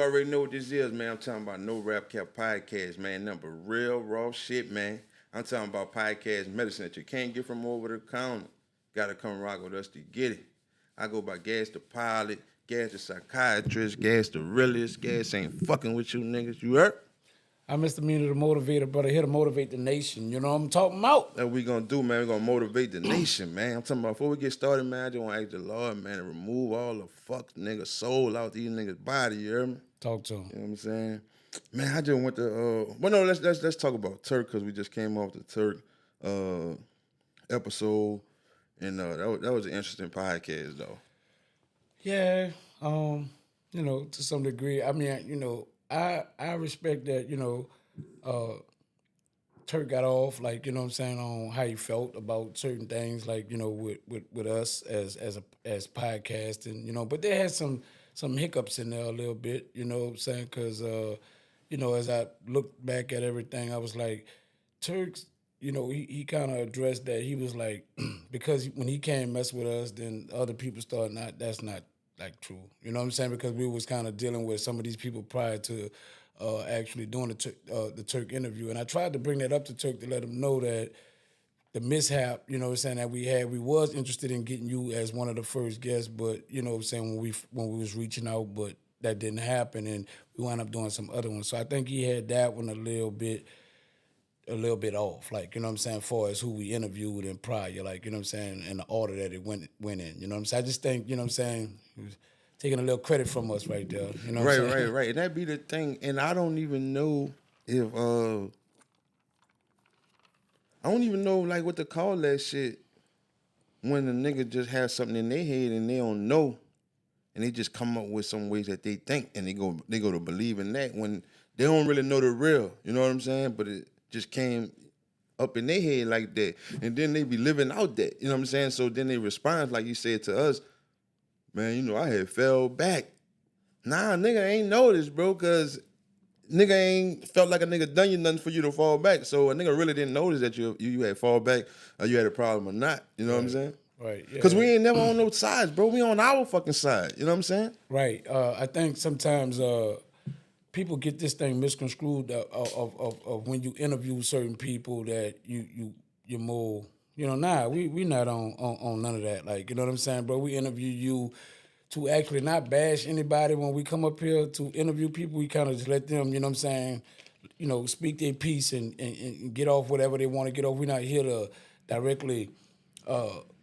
already know what this is, man. I'm talking about No Rap Cap Podcast, man. Number real raw shit, man. I'm talking about podcast medicine that you can't get from over the counter. Gotta come rock with us to get it. I go by Gas the Pilot, Gas the Psychiatrist, Gas the Realist. Gas ain't fucking with you niggas. You heard? I'm Mr. MEANA, the motivator, brother, here to motivate the nation. You know what I'm talking about? That's what we gonna do, man. We gonna motivate the nation, man. I'm talking about before we get started, man, I just wanna ask the Lord, man, to remove all the fuck nigga soul out these niggas' body, you hear me? Talk to him. You know what I'm saying? Man, I just went to well no, let's talk about TURK because we just came off the TURK episode and that was an interesting podcast though. Yeah, you know, to some degree. I mean, you know, I respect that, you know, TURK got off, like, you know what I'm saying, on how he felt about certain things, like, you know, with us as podcasting, you know, but they had some hiccups in there a little bit, you know what I'm saying, because, you know, as I looked back at everything, I was like, TURK's, you know, he kind of addressed that. He was like, because when he came mess with us, then other people started that's not like true. You know what I'm saying? Because we was kind of dealing with some of these people prior to actually doing the TURK interview. And I tried to bring that up to TURK to let him know that the mishap, you know what I'm saying, that we had, we was interested in getting you as one of the first guests, but, you know what I'm saying, when we was reaching out, but that didn't happen, and we wound up doing some other ones. So I think he had that one a little bit off, like, you know what I'm saying, as far as who we interviewed in prior, like, you know what I'm saying, in the order that it went in, you know what I'm saying? I just think, you know what I'm saying, he was taking a little credit from us right there, you know what I'm saying? Right. And that be the thing. And I don't even know if I don't even know like what to call that shit when a nigga just has something in their head and they don't know and they just come up with some ways that they think and they go to believe in that when they don't really know the real, you know what I'm saying? But it just came up in their head like that. And then they be living out that, you know what I'm saying? So then they respond like you said to us, man, you know, I had fell back. Nah, nigga ain't noticed, bro, cause nigga ain't felt like a nigga done you nothing for you to fall back. So a nigga really didn't notice that you had fall back or you had a problem or not. You know what I'm saying? Right, yeah. Cause we ain't never on no sides, bro. We on our fucking side. You know what I'm saying? Right. I think sometimes people get this thing misconstrued of when you interview certain people that you're more, you know, nah, we not on none of that. Like, you know what I'm saying, bro? We interview you to actually not bash anybody when we come up here to interview people. We kind of just let them, you know what I'm saying, you know, speak their piece and get off whatever they want to get off. We're not here to directly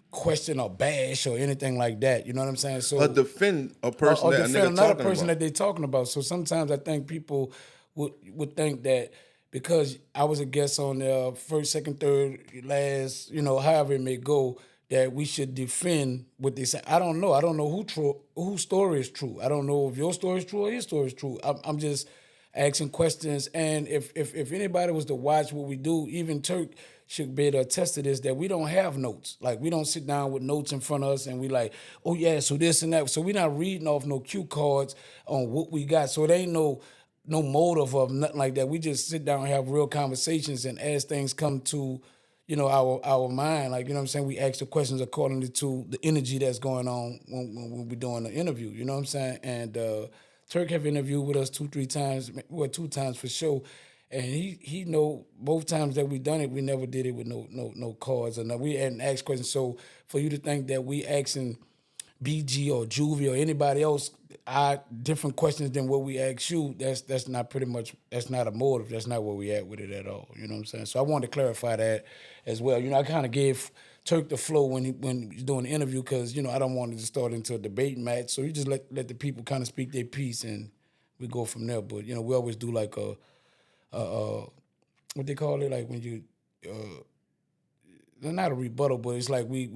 question or bash or anything like that. You know what I'm saying? So defend a person or that a defend nigga another talking person about. that they're talking about. So sometimes I think people would think that because I was a guest on the first, second, third, last, you know, however it may go, that we should defend what they say. I don't know. I don't know whose story is true. I don't know if your story is true or his story is true. I'm just asking questions. And if anybody was to watch what we do, even TURK should be able to attest to this, that we don't have notes. Like, we don't sit down with notes in front of us and we like, oh yeah, so this and that. So we're not reading off no cue cards on what we got. So it ain't no motive of nothing like that. We just sit down and have real conversations, and as things come to, you know, our mind, like, you know what I'm saying, we ask the questions accordingly to the energy that's going on when we're doing the interview, you know what I'm saying? And TURK have interviewed with us 2-3 times, well, 2 times for sure. And he know both times that we done it, we never did it with no cards or no. We hadn't asked questions. So for you to think that we asking BG or Juvie or anybody else different questions than what we ask you, that's not a motive. That's not where we at with it at all. You know what I'm saying? So I wanted to clarify that as well. You know, I kind of gave TURK the flow when he's doing the interview because, you know, I don't want it to start into a debate match. So you just let the people kind of speak their piece and we go from there. But, you know, we always do like a what they call it, like when you not a rebuttal, but it's like we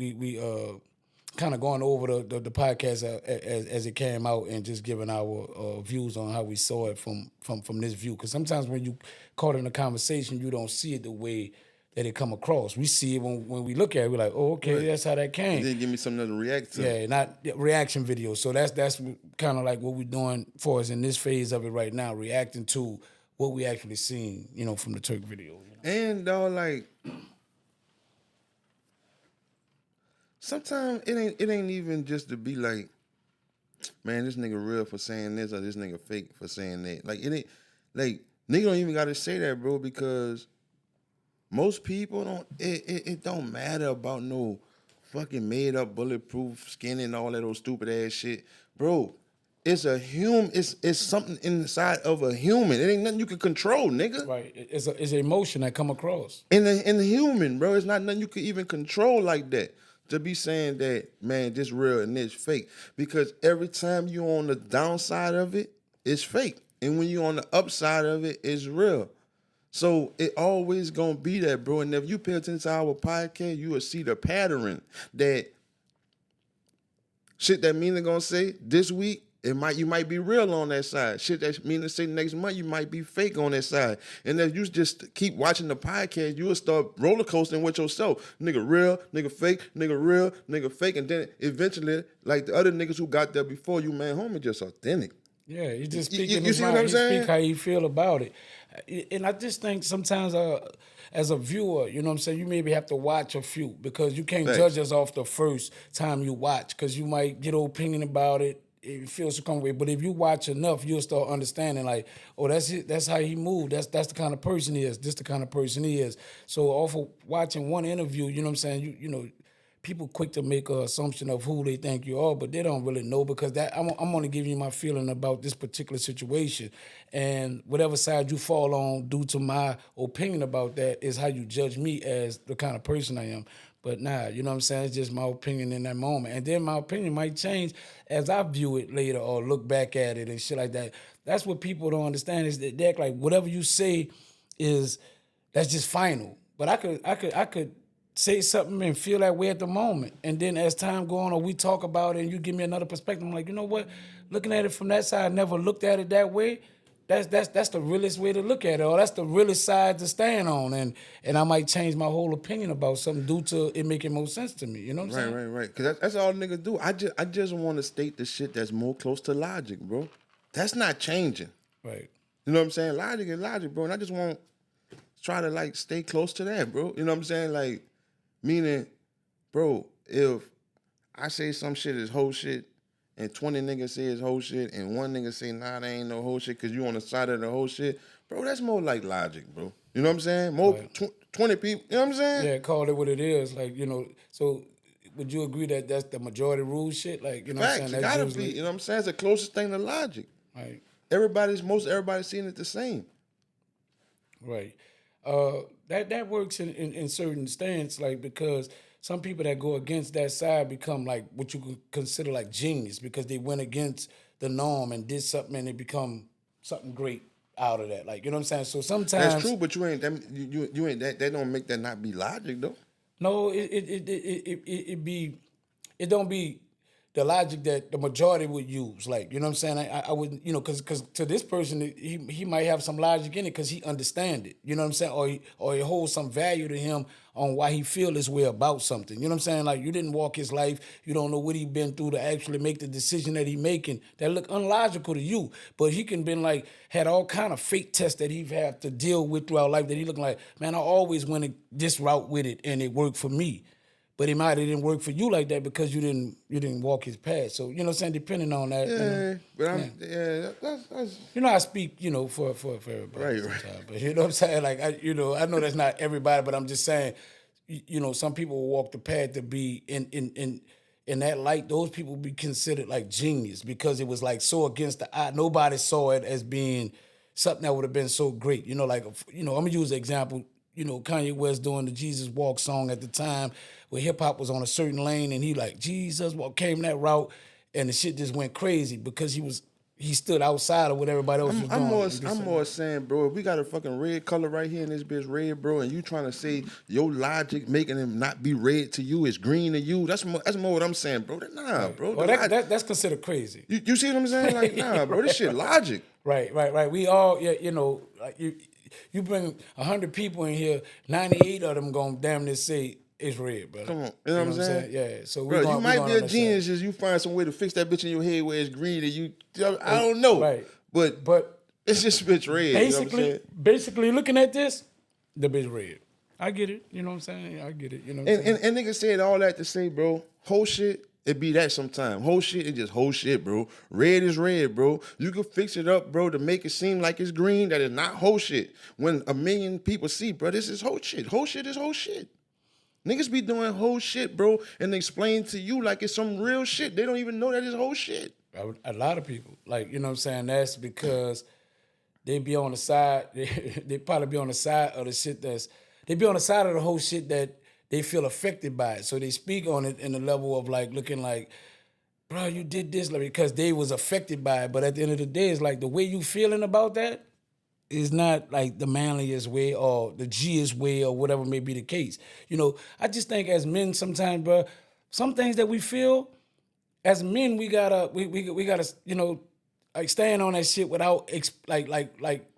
kind of going over the podcast as it came out and just giving our views on how we saw it from this view. Because sometimes when you caught in a conversation, you don't see it the way that it come across. We see it when we look at it, we're like, oh, okay, that's how that came. And then give me something to react to. Yeah, not reaction videos. So that's kind of like what we're doing for us in this phase of it right now, reacting to what we actually seen, you know, from the TURK video. You know? And dog, like sometimes it ain't even just to be like man, this nigga real for saying this or this nigga fake for saying that. Like it ain't like nigga don't even gotta say that, bro, because most people don't it don't matter about no fucking made up bulletproof skin and all that old stupid ass shit. Bro, it's a human, it's something inside of a human. It ain't nothing you can control, nigga. Right. It's an emotion that come across. In the human, bro, it's not nothing you can even control like that. To be saying that, man, this real and this fake. Because every time you on the downside of it, it's fake. And when you on the upside of it, it's real. So it always gonna be that, bro. And if you pay attention to our podcast, you will see the pattern that shit that MEANA gonna say this week, you might be real on that side. Shit that MEANA say next month, you might be fake on that side. And if you just keep watching the podcast, you will start roller coasting with yourself. Nigga real, nigga fake, nigga real, nigga fake. And then eventually, like the other niggas who got there before you, man, homie just authentic. Yeah, he just speaking You his see what mind. I'm He saying? speak how he feel about it. And I just think sometimes as a viewer, you know what I'm saying, you maybe have to watch a few because you can't Facts. judge us off the first time you watch because you might get an opinion about it. It feels some way, but if you watch enough, you'll start understanding. Like, oh, that's it. That's how he moved. That's the kind of person he is. This the kind of person he is. So, off of watching one interview, you know what I'm saying. You know, people quick to make an assumption of who they think you are, but they don't really know because that I'm only giving you my feeling about this particular situation, and whatever side you fall on due to my opinion about that is how you judge me as the kind of person I am. But nah, you know what I'm saying? It's just my opinion in that moment. And then my opinion might change as I view it later or look back at it and shit like that. That's what people don't understand is that they act like whatever you say that's just final. But I could say something and feel that way at the moment. And then as time go on or we talk about it and you give me another perspective, I'm like, you know what? Looking at it from that side, I never looked at it that way. That's the realest way to look at it, or that's the realest side to stand on, and I might change my whole opinion about something due to it making more sense to me. You know what I'm saying? Right. Because that's all niggas do. I just want to state the shit that's more close to logic, bro. That's not changing. Right. You know what I'm saying? Logic is logic, bro. And I just want to try to like stay close to that, bro. You know what I'm saying? Like, meaning, bro, if I say some shit is whole shit and 20 niggas say it's whole shit and one nigga say, nah, there ain't no whole shit because you on the side of the whole shit, bro, that's more like logic, bro. You know what I'm saying? More Right. 20 people, you know what I'm saying? Yeah, call it what it is. Like, you know, so would you agree that that's the majority rule shit? Like, you know Facts, what I'm it saying? gotta That's be. usually, You know what I'm saying? It's the closest thing to logic. right. Everybody's seeing it the same. Right. That works in certain stance, like because some people that go against that side become like what you could consider like genius because they went against the norm and did something and they become something great out of that. Like, you know what I'm saying? So sometimes That's true, but you ain't you ain't that don't make that not be logic though. no, it don't be the logic that the majority would use. Like, you know what I'm saying? I would, you know, because to this person, he might have some logic in it because he understand it. You know what I'm saying? Or it holds some value to him on why he feel this way about something. You know what I'm saying? Like, you didn't walk his life. You don't know what he been through to actually make the decision that he making that look unlogical to you. But he can been like, had all kind of fake tests that he had to deal with throughout life that he looking like, man, I always went this route with it and it worked for me. But it might have didn't work for you like that because you didn't walk his path. So, you know what I'm saying, depending on that. That's You know, I speak, you know, for everybody Right. sometimes. But you know what I'm saying? Like, I know that's not everybody, but I'm just saying, you know, some people will walk the path to be in that light. Those people be considered like genius because it was like so against the eye. Nobody saw it as being something that would have been so great. You know, like, you know, I'm going to use an example. You know, Kanye West doing the Jesus Walk song at the time where hip hop was on a certain lane and he like, Jesus Walk came that route and the shit just went crazy because he stood outside of what everybody else was doing. I'm more saying, bro, if we got a fucking red color right here and this bitch red, bro, and you trying to say your logic making him not be red to you is green to you, that's more what I'm saying, bro. Nah, bro. Well, that's considered crazy. You see what I'm saying? Like, nah, bro, this shit logic. Right. We all, you know, like you bring 100 people in here, 98 of them gonna damn near say it's red, bro. Come on, you know what I'm saying? Yeah. So Bro, you might be a genius if you find some way to fix that bitch in your head where it's green and you, I don't know. Right. But it's just bitch red. Basically looking at this, the bitch red. I get it. You know what I'm saying? I get it. You know what I'm saying? And niggas said all that to say, bro, whole shit It be that sometimes. Whole shit is just whole shit, bro. Red is red, bro. You can fix it up, bro, to make it seem like it's green. That is not whole shit. When a million people see, bro, this is whole shit. Whole shit is whole shit. Niggas be doing whole shit, bro, and they explain to you like it's some real shit. They don't even know that it's whole shit. A lot of people, like, you know what I'm saying? That's because they be on the side, they probably be on the side of the shit they be on the side of the whole shit that they feel affected by it. So they speak on it in the level of like looking like, bro, you did this like, because they was affected by it. But at the end of the day, it's like the way you feeling about that is not like the manliest way or the G's way or whatever may be the case. You know, I just think as men sometimes, bro, some things that we feel, as men, we gotta, you know, like stand on that shit without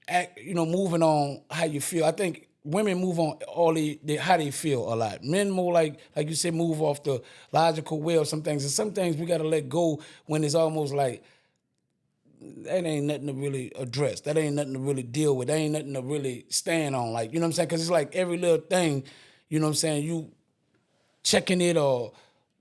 act, you know, moving on how you feel. I think women move on how they feel a lot. Men more like you said, move off the logical way of some things. And some things we gotta let go when it's almost like that ain't nothing to really address. That ain't nothing to really deal with. That ain't nothing to really stand on. Like, you know what I'm saying? Because it's like every little thing, you know what I'm saying, you checking it or,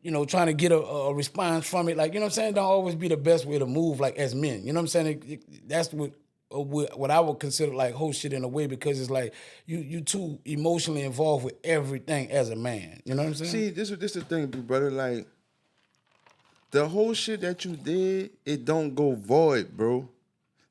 you know, trying to get a response from it. Like, you know what I'm saying? Don't always be the best way to move, like, as men. You know what I'm saying? That's what I would consider, like, whole shit in a way, because it's like you too emotionally involved with everything as a man. You know what I'm saying? See, this is the thing, big brother. Like, the whole shit that you did, it don't go void, bro.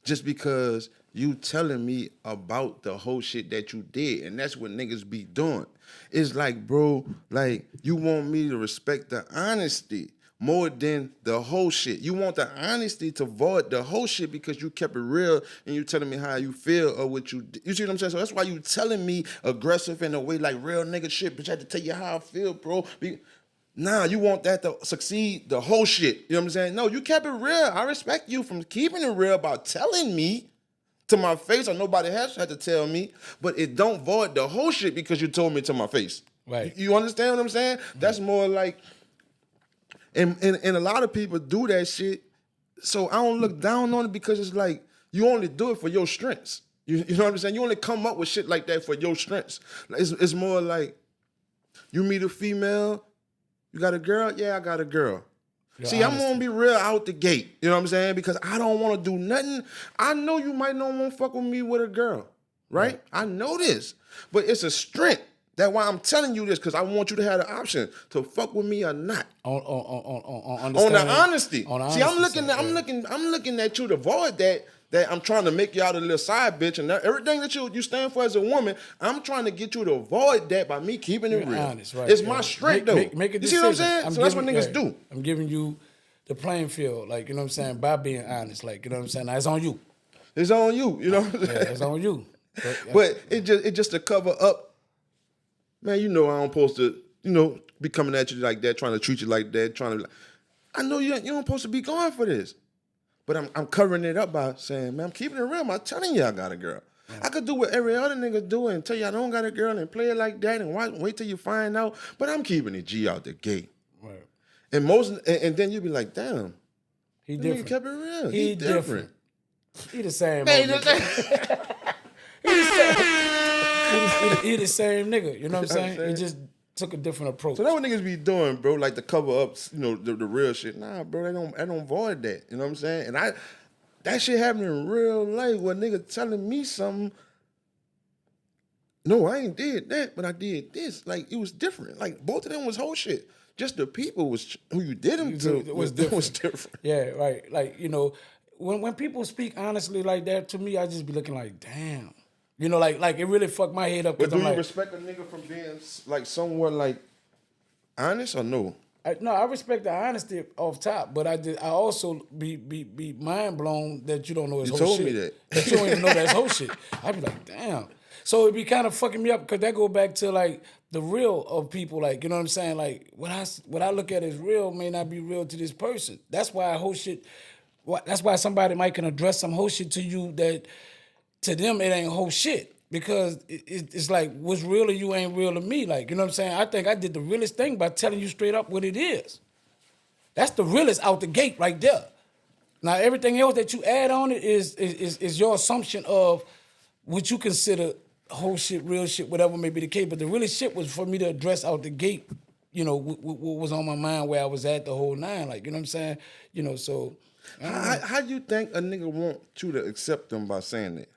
Just because you telling me about the whole shit that you did. And that's what niggas be doing. It's like, bro, like, you want me to respect the honesty more than the whole shit. You want the honesty to void the whole shit because you kept it real and you telling me how you feel or what you did. You see what I'm saying? So that's why you telling me aggressive in a way like real nigga shit, but I had to tell you how I feel, bro. Nah, you want that to succeed, the whole shit. You know what I'm saying? No, you kept it real. I respect you from keeping it real about telling me to my face, or nobody else had to tell me, but it don't void the whole shit because you told me to my face. Right. You understand what I'm saying? Mm-hmm. That's more like, and a lot of people do that shit, so I don't look down on it because it's like, you only do it for your strengths. You know what I'm saying? You only come up with shit like that for your strengths. It's more like, you meet a female, you got a girl? Yeah, I got a girl. See, I'm gonna be real out the gate. You know what I'm saying? Because I don't want to do nothing. I know you might not want to fuck with me with a girl, right? I know this, but it's a strength. That's why I'm telling you this, because I want you to have the option to fuck with me or not. On the honesty. See, I'm looking at you to void that I'm trying to make you out a little side bitch, and everything that you stand for as a woman, I'm trying to get you to avoid that by me keeping it real. Honest, right, it's my strength, though. Make a decision. You see what I'm saying? So that's what niggas do. I'm giving you the playing field, like, you know what I'm saying, by being honest, like, you know what I'm saying. Now, it's on you. It's on you. You know what I'm saying? Yeah, it's on you. But it just to cover up. Man, you know I don't supposed to, you know, be coming at you like that, trying to treat you like that, I know you don't supposed to be going for this. But I'm covering it up by saying, man, I'm keeping it real. I'm telling you I got a girl. Yeah. I could do what every other nigga do and tell you I don't got a girl and play it like that and wait till you find out. But I'm keeping the G out the gate. Right. And then you be like, damn, he different. Nigga kept it real. He different. He the same. Man, he the same nigga. You know what I'm saying? He just took a different approach. So that's what niggas be doing, bro. Like to cover up, you know, the real shit. Nah, bro, I don't void that. You know what I'm saying? And that shit happened in real life where nigga telling me something. No, I ain't did that, but I did this. Like, it was different. Like, both of them was whole shit. Just the people who you did them to was different. Yeah, right. Like, you know, when people speak honestly like that to me, I just be looking like, damn. You know, like it really fucked my head up. But do you respect a nigga from being like somewhat like honest or no? I respect the honesty off top, but I also be mind blown that you don't know his whole shit. You told me that you don't even know that's whole shit. I be like, damn. So it be kind of fucking me up because that go back to like the real of people. Like, you know what I'm saying? Like what I look at as real may not be real to this person. That's why whole shit. That's why somebody might can address some whole shit to you that. To them, it ain't whole shit because it's like what's real to you ain't real to me. Like, you know what I'm saying? I think I did the realest thing by telling you straight up what it is. That's the realest out the gate right there. Now, everything else that you add on it is your assumption of what you consider whole shit, real shit, whatever may be the case. But the realest shit was for me to address out the gate what was on my mind, where I was at the whole nine. Like, you know what I'm saying? So. How do you think a nigga want you to accept them by saying that?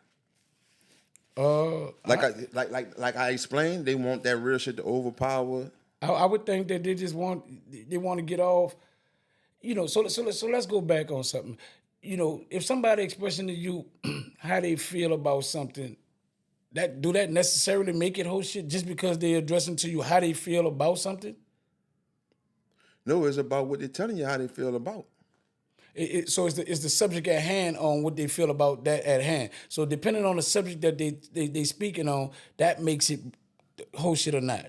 Like I explained, they want that real shit to overpower. I would think that they want to get off. So let's go back on something. If somebody expressing to you how they feel about something, do that necessarily make it whole shit just because they're addressing to you how they feel about something? No, it's about what they're telling you how they feel about. So it's the subject at hand on what they feel about that at hand. So depending on the subject that they speaking on, that makes it whole shit or not.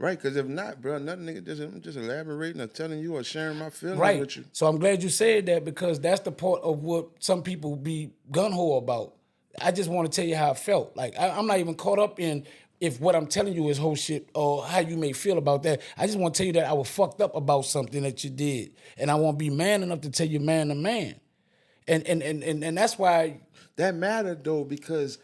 Right, because if not, bro, nothing nigga I'm just elaborating or telling you or sharing my feelings right. with you. So I'm glad you said that, because that's the part of what some people be gun-ho about. I just want to tell you how I felt. Like, I'm not even caught up in if what I'm telling you is whole shit or how you may feel about that. I just want to tell you that I was fucked up about something that you did. And I want to be man enough to tell you man to man. And that's why. That mattered, though, because,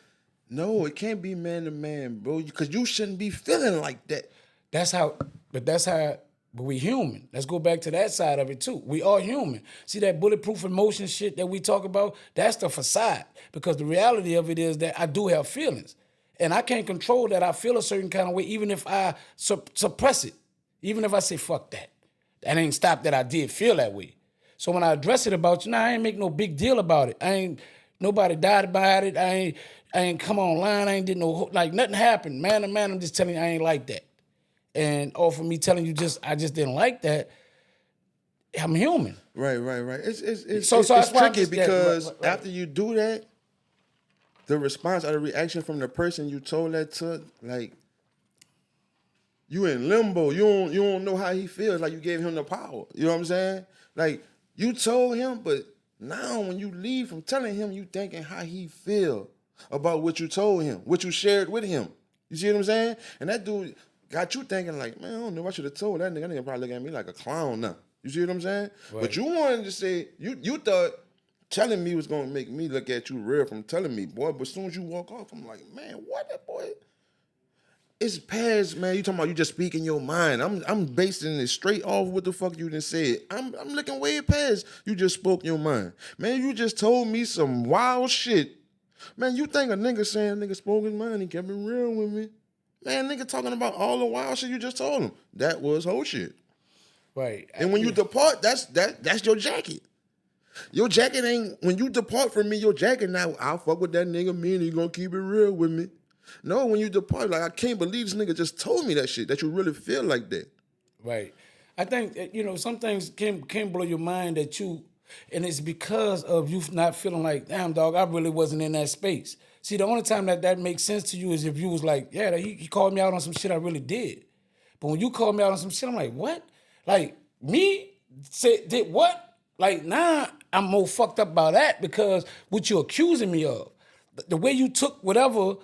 no, it can't be man to man, bro, because you shouldn't be feeling like that. But we human. Let's go back to that side of it too. We are human. See that bulletproof emotion shit that we talk about? That's the facade. Because the reality of it is that I do have feelings. And I can't control that I feel a certain kind of way, even if I suppress it. Even if I say, fuck that. That ain't stop that I did feel that way. So when I address it about you, I ain't make no big deal about it. Nobody died about it. I ain't come online. I ain't did no, like nothing happened. Man to man, I'm just telling you I ain't like that. And for me telling you I just didn't like that, I'm human. Right. It's that's tricky because after you do that, the response or the reaction from the person you told that to, like, you in limbo. You don't know how he feels. Like, you gave him the power. You know what I'm saying? Like, you told him, but now when you leave from telling him, you thinking how he feel about what you told him, what you shared with him. You see what I'm saying? And that dude got you thinking like, man, I don't know, I should have told that nigga. That nigga probably look at me like a clown now. You see what I'm saying? Right. But you wanted to say, you thought telling me was gonna make me look at you real from telling me, boy. But as soon as you walk off, I'm like, man, what that boy? It's past, man. You talking about you just speaking your mind. I'm basing it straight off what the fuck you done said. I'm looking way past you just spoke your mind. Man, you just told me some wild shit. Man, you think a nigga saying nigga spoke his mind, he kept it real with me. Man, nigga talking about all the wild shit you just told him. That was whole shit. Right. And when you depart, that's your jacket. Your jacket ain't, when you depart from me, your jacket now, I'll fuck with that nigga, me, and he gonna keep it real with me. No, when you depart, like, I can't believe this nigga just told me that shit, that you really feel like that. Right. I think, some things can blow your mind and it's because of you not feeling like, damn, dog, I really wasn't in that space. See, the only time that makes sense to you is if you was like, yeah, he called me out on some shit I really did. But when you called me out on some shit, I'm like, what? Like, me? Did what? Like, nah, I'm more fucked up about that because what you're accusing me of. The way you took whatever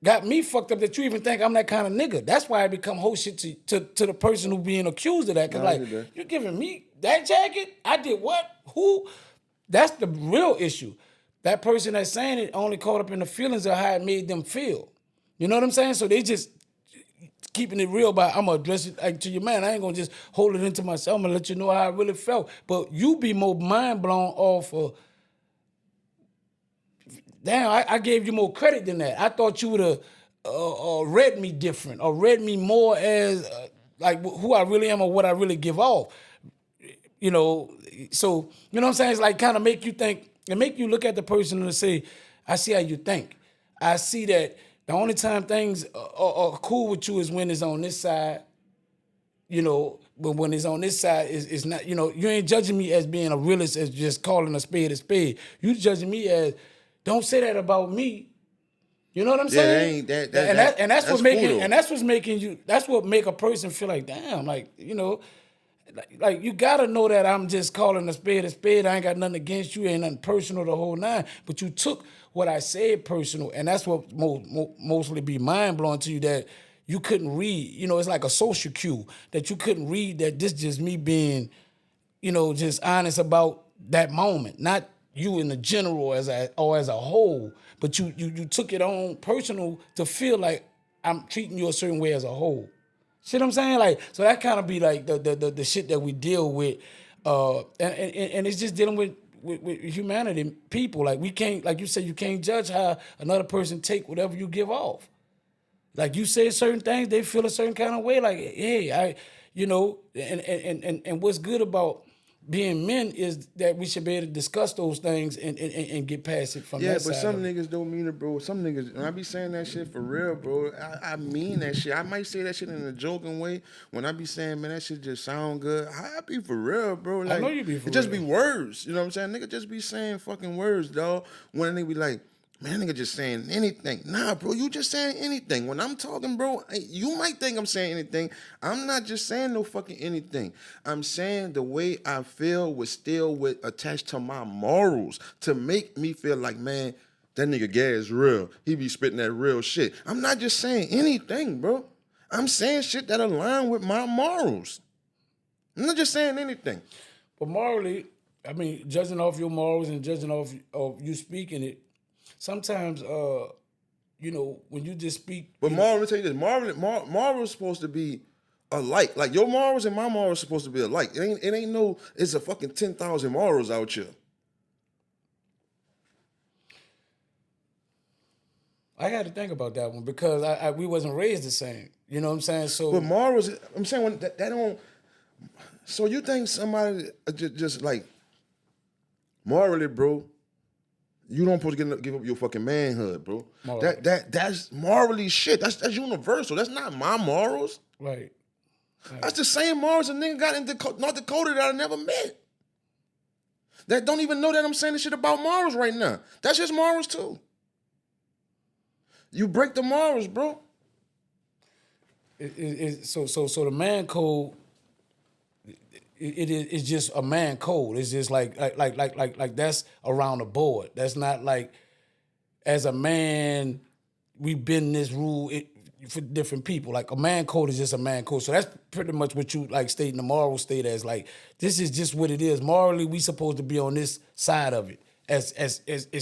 got me fucked up that you even think I'm that kind of nigga. That's why I become whole shit to the person who being accused of that. Because, you're giving me that jacket? I did what? Who? That's the real issue. That person that's saying it only caught up in the feelings of how it made them feel. You know what I'm saying? So they just keeping it real by, I'm going to address it like, to your man. I ain't going to just hold it into myself. I'm going to let you know how I really felt. But you be more mind blown off of, damn, I gave you more credit than that. I thought you would have read me different or read me more as like who I really am or what I really give off. So, you know what I'm saying? It's like kind of make you think, and make you look at the person and say, I see how you think. I see that the only time things are cool with you is when it's on this side, but when it's on this side, it's not, you ain't judging me as being a realist, as just calling a spade a spade. You judging me as, don't say that about me. You know what I'm saying? That's what make a person feel like, damn, like, like you gotta know that I'm just calling a spade a spade. I ain't got nothing against you, ain't nothing personal the whole nine. But you took what I said personal, and that's what mostly be mind blowing to you that you couldn't read. It's like a social cue that you couldn't read. That this just me being, just honest about that moment, not you in the general as a whole. But you took it on personal to feel like I'm treating you a certain way as a whole. See what I'm saying? Like, so that kind of be like the shit that we deal with, and it's just dealing with humanity, people. Like we can't, like you said, you can't judge how another person take whatever you give off. Like you say certain things, they feel a certain kind of way. Like, hey, and what's good about being men is that we should be able to discuss those things and get past it from Yeah, that but side. some of it. niggas don't mean it, bro. Some niggas, when I be saying that shit for real, bro, I mean that shit. I might say that shit in a joking way. When I be saying, man, that shit just sound good, I be for real, bro. Like, I know you be for it just real. be words. You know what I'm saying? Nigga just be saying fucking words, dog. When they be like, man, nigga just saying anything. Nah, bro, you just saying anything. When I'm talking, bro, you might think I'm saying anything. I'm not just saying no fucking anything. I'm saying the way I feel was still attached to my morals to make me feel like, man, that nigga Gaz is real. He be spitting that real shit. I'm not just saying anything, bro. I'm saying shit that align with my morals. I'm not just saying anything. But morally, I mean, judging off your morals and judging off of you speaking it, sometimes, when you just speak. But moral, let me tell you this: moral is supposed to be alike. Like your morals and my morals are supposed to be alike. It ain't no. It's a fucking 10,000 morals out here. I had to think about that one because we wasn't raised the same. You know what I'm saying? So, But morals, I'm saying when that don't. So you think somebody just like morally, bro? You don't supposed to give up your fucking manhood, bro. Morally. That's morally shit. That's universal. That's not my morals. right. That's the same morals a nigga got in North Dakota that I never met. That don't even know that I'm saying this shit about morals right now. That's just morals too. You break the morals, bro. So the man code. It's just a man code. It's just like that's around the board. That's not like as a man we bend this rule for different people. Like a man code is just a man code. So that's pretty much what you like stating the moral state as like this is just what it is. Morally, we supposed to be on this side of it. As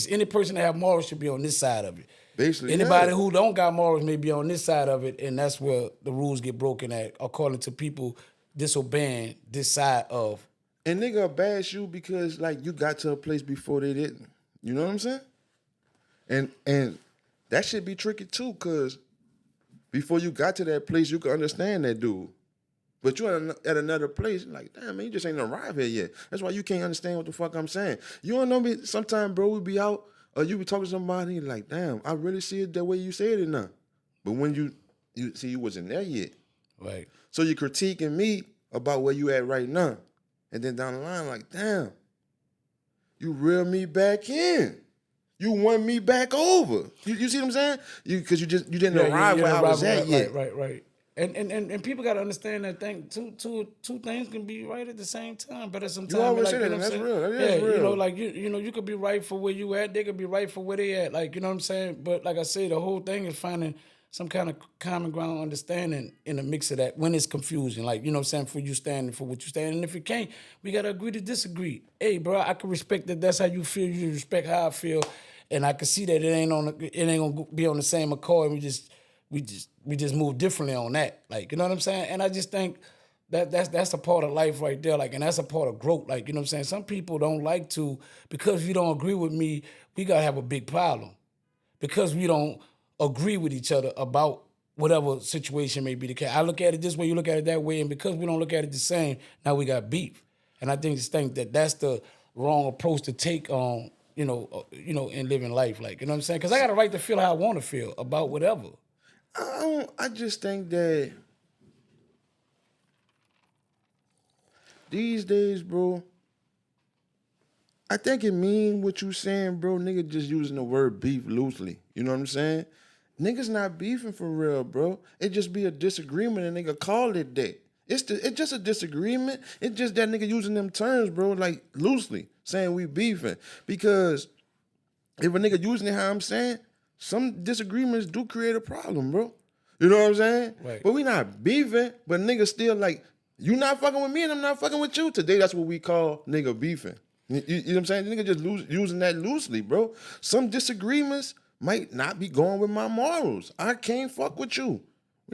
any person that have morals should be on this side of it. Basically, anybody yeah. who don't got morals may be on this side of it, and that's where the rules get broken at, according to people disobeying this side of. And nigga bash you because like you got to a place before they didn't. You know what I'm saying? And that should be tricky too, cause before you got to that place, you could understand that dude. But you're at another place, like, damn, man, you just ain't arrived here yet. That's why you can't understand what the fuck I'm saying. You don't know me, sometimes, bro, we be out, or you be talking to somebody, and like, damn, I really see it the way you said it now. But when you see you wasn't there yet. Right. So you're critiquing me about where you at right now. And then down the line, like, damn, you reel me back in. You won me back over. You see what I'm saying? Because you didn't arrive where I was at yet. Right. And people gotta understand that two things can be right at the same time. But at some time, You always like, say that, and that's real. That is real. you know, like you could be right for where you at. They could be right for where they at. Like, you know what I'm saying? But like I said, the whole thing is finding some kind of common ground understanding in the mix of that when it's confusion. Like, you know what I'm saying, for you standing for what you stand. And if you can't, we gotta agree to disagree. Hey, bro, I can respect that that's how you feel, you respect how I feel. And I can see that it ain't gonna be on the same accord. We just move differently on that. Like, you know what I'm saying? And I just think that's a part of life right there. Like, and that's a part of growth. Like, you know what I'm saying? Some people don't like to, because you don't agree with me, we gotta have a big problem. Because we don't agree with each other about whatever situation may be the case. I look at it this way, you look at it that way, and because we don't look at it the same, now we got beef. And I think that's the wrong approach to take on, in living life. Like, you know what I'm saying? Because I got a right to feel how I want to feel about whatever. I just think that these days, bro, I think it mean what you saying, bro. Nigga just using the word beef loosely. You know what I'm saying? Niggas not beefing for real, bro. It just be a disagreement and nigga call it that. It's just a disagreement. It's just that nigga using them terms, bro, like loosely, saying we beefing. Because if a nigga using it how I'm saying, some disagreements do create a problem, bro. You know what I'm saying? Right. But we not beefing, but nigga still like, you not fucking with me and I'm not fucking with you. Today, that's what we call nigga beefing. You know what I'm saying? The nigga just using that loosely, bro. Some disagreements might not be going with my morals. I can't fuck with you.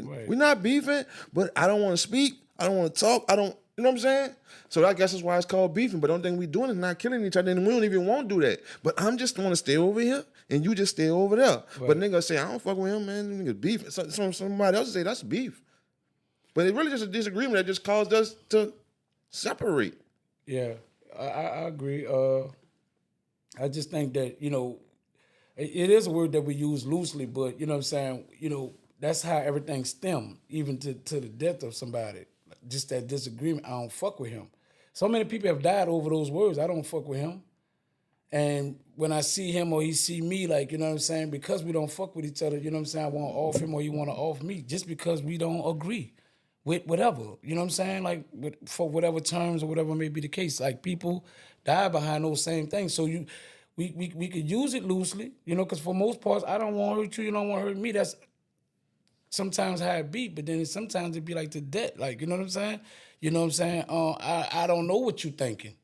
Right. We're not beefing, but I don't want to speak. I don't want to talk. I don't, you know what I'm saying? So I guess that's why it's called beefing. But the only thing we doing is not killing each other, and we don't even want to do that. But I'm just want to stay over here, and you just stay over there. Right. But nigga say, I don't fuck with him, man. Nigga beef. Somebody else say that's beef. But it's really just a disagreement that just caused us to separate. Yeah, I agree. I just think that, it is a word that we use loosely, but you know what I'm saying, that's how everything stemmed, even to the death of somebody. Just that disagreement, I don't fuck with him. So many people have died over those words. I don't fuck with him. And when I see him or he see me, like, you know what I'm saying, because we don't fuck with each other, you know what I'm saying, I want to off him or he want to off me, just because we don't agree with whatever, you know what I'm saying, like for whatever terms or whatever may be the case. Like people die behind those same things. So we could use it loosely, because for most parts, I don't want to hurt you, you don't want to hurt me. That's sometimes how it be, but then sometimes it be like to death, like, you know what I'm saying? You know what I'm saying? I don't know what you thinking.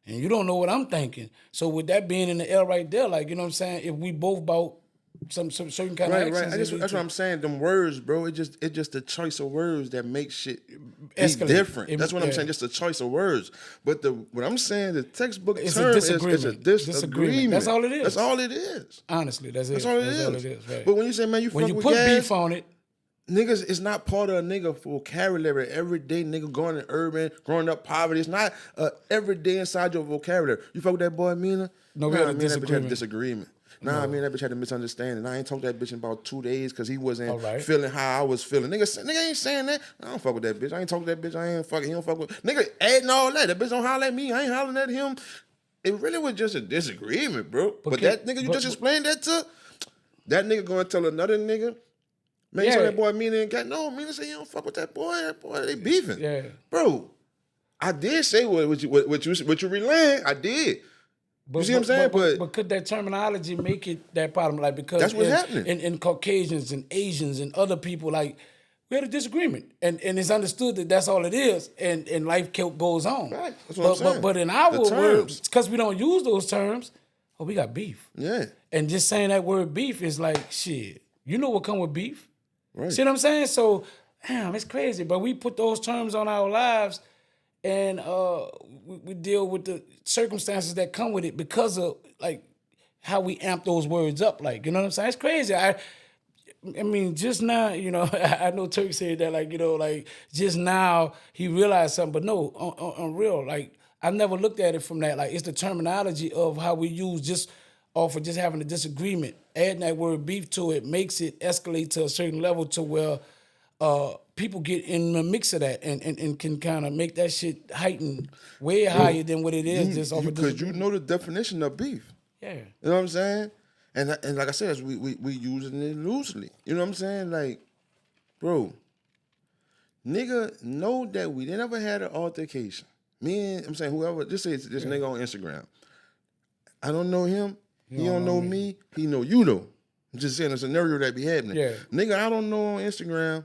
And you don't know what I'm thinking. So with that being in the air right there, like, you know what I'm saying? If we both about some certain kind of actions. Right. That's what I'm saying. Them words, bro. It's just a choice of words that makes shit be Escalate. different. That's what I'm saying. Just a choice of words. But what I'm saying, the textbook It's term a is a disagreement. That's all it is. That's all it is. Honestly, that's all it is. Right. But when you say, man, when fuck you with put gas, beef on it, niggas, it's not part of a nigga vocabulary. Everyday nigga going in urban, growing up poverty. It's not everyday inside your vocabulary. You fuck with that boy MEANA? No, we had a that bitch had a disagreement. disagreement. That bitch had a misunderstanding. I ain't talked to that bitch in about 2 days because he wasn't right. feeling how I was feeling. Nigga ain't saying that. I don't fuck with that bitch. I ain't talking to that bitch. I ain't fucking. He don't fuck with. Nigga adding all that. That bitch don't holler at me. I ain't hollering at him. It really was just a disagreement, bro. But that nigga you just explained that to, that nigga going to tell another nigga, man, you saw that boy MEANA ain't got, no, MEANA say you don't fuck with that boy. That boy, they beefing. Yeah. Bro, I did say what you relaying. I did. You see what I'm saying? But could that terminology make it that problem? Like, because that's what's happening. In Caucasians and Asians and other people, like, we had a disagreement. And it's understood that that's all it is. And life goes on. Right. That's what I'm saying. But in our words, because we don't use those terms, we got beef. Yeah. And just saying that word beef is like, shit, you know what come with beef? Right. See what I'm saying? So, damn, it's crazy. But we put those terms on our lives, and we deal with the circumstances that come with it because of, like, how we amp those words up. Like, you know what I'm saying? It's crazy. I mean, just now, I know Turk said that, like, like, just now he realized something. But no, on real, like, I never looked at it from that. Like, it's the terminology of how we use just off of just having a disagreement. Adding that word beef to it makes it escalate to a certain level to where people get in the mix of that and can kind of make that shit heighten way higher than what it is just off of disagreement. Because you know the definition of beef. Yeah. You know what I'm saying? And like I said, we using it loosely. You know what I'm saying? Like, bro, nigga know that we never had an altercation. I'm saying whoever, just say it's this nigga on Instagram. I don't know him. He don't know me. He know you though. I'm just saying a scenario that be happening. Yeah. Nigga, I don't know on Instagram.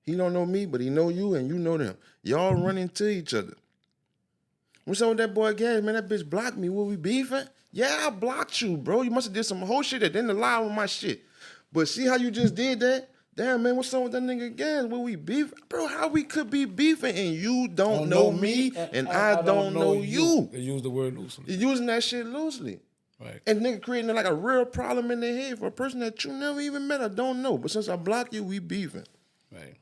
He don't know me, but he know you and you know them. Y'all run into each other. What's up with that boy Gas? Man, that bitch blocked me. Will we beefing? Yeah, I blocked you, bro. You must have did some whole shit that didn't lie with my shit. But see how you just did that? Damn, man, what's up with that nigga Gas? Will we beef? Bro, how we could be beefing and you don't know me and I don't know you? They use the word loosely. You're using that shit loosely. Right. And nigga creating like a real problem in their head for a person that you never even met or don't know. But since I block you, we beefing. Right.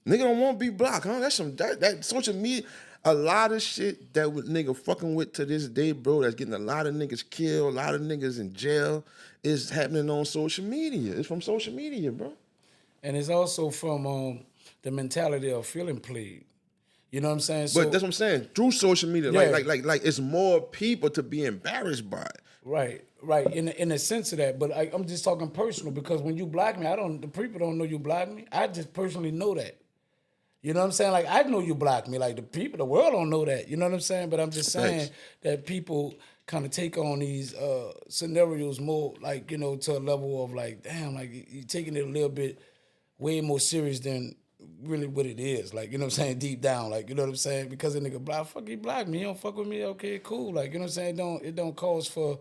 Nigga don't want to be blocked, huh? That's that social media. A lot of shit that nigga fucking with to this day, bro, that's getting a lot of niggas killed, a lot of niggas in jail, is happening on social media. It's from social media, bro. And it's also from the mentality of feeling played. You know what I'm saying? So, but that's what I'm saying. Through social media, like it's more people to be embarrassed by it. Right. In the sense of that, but I'm just talking personal because when you block me, the people don't know you block me. I just personally know that. You know what I'm saying? Like, I know you blocked me. Like, the world don't know that. You know what I'm saying? But I'm just saying that people kind of take on these scenarios more, like, to a level of, like, damn, like, you're taking it a little bit way more serious than really what it is. Like, you know what I'm saying? Deep down, like, you know what I'm saying? Because a nigga he blocked me. He don't fuck with me. Okay, cool. Like, you know what I'm saying? It don't cause for,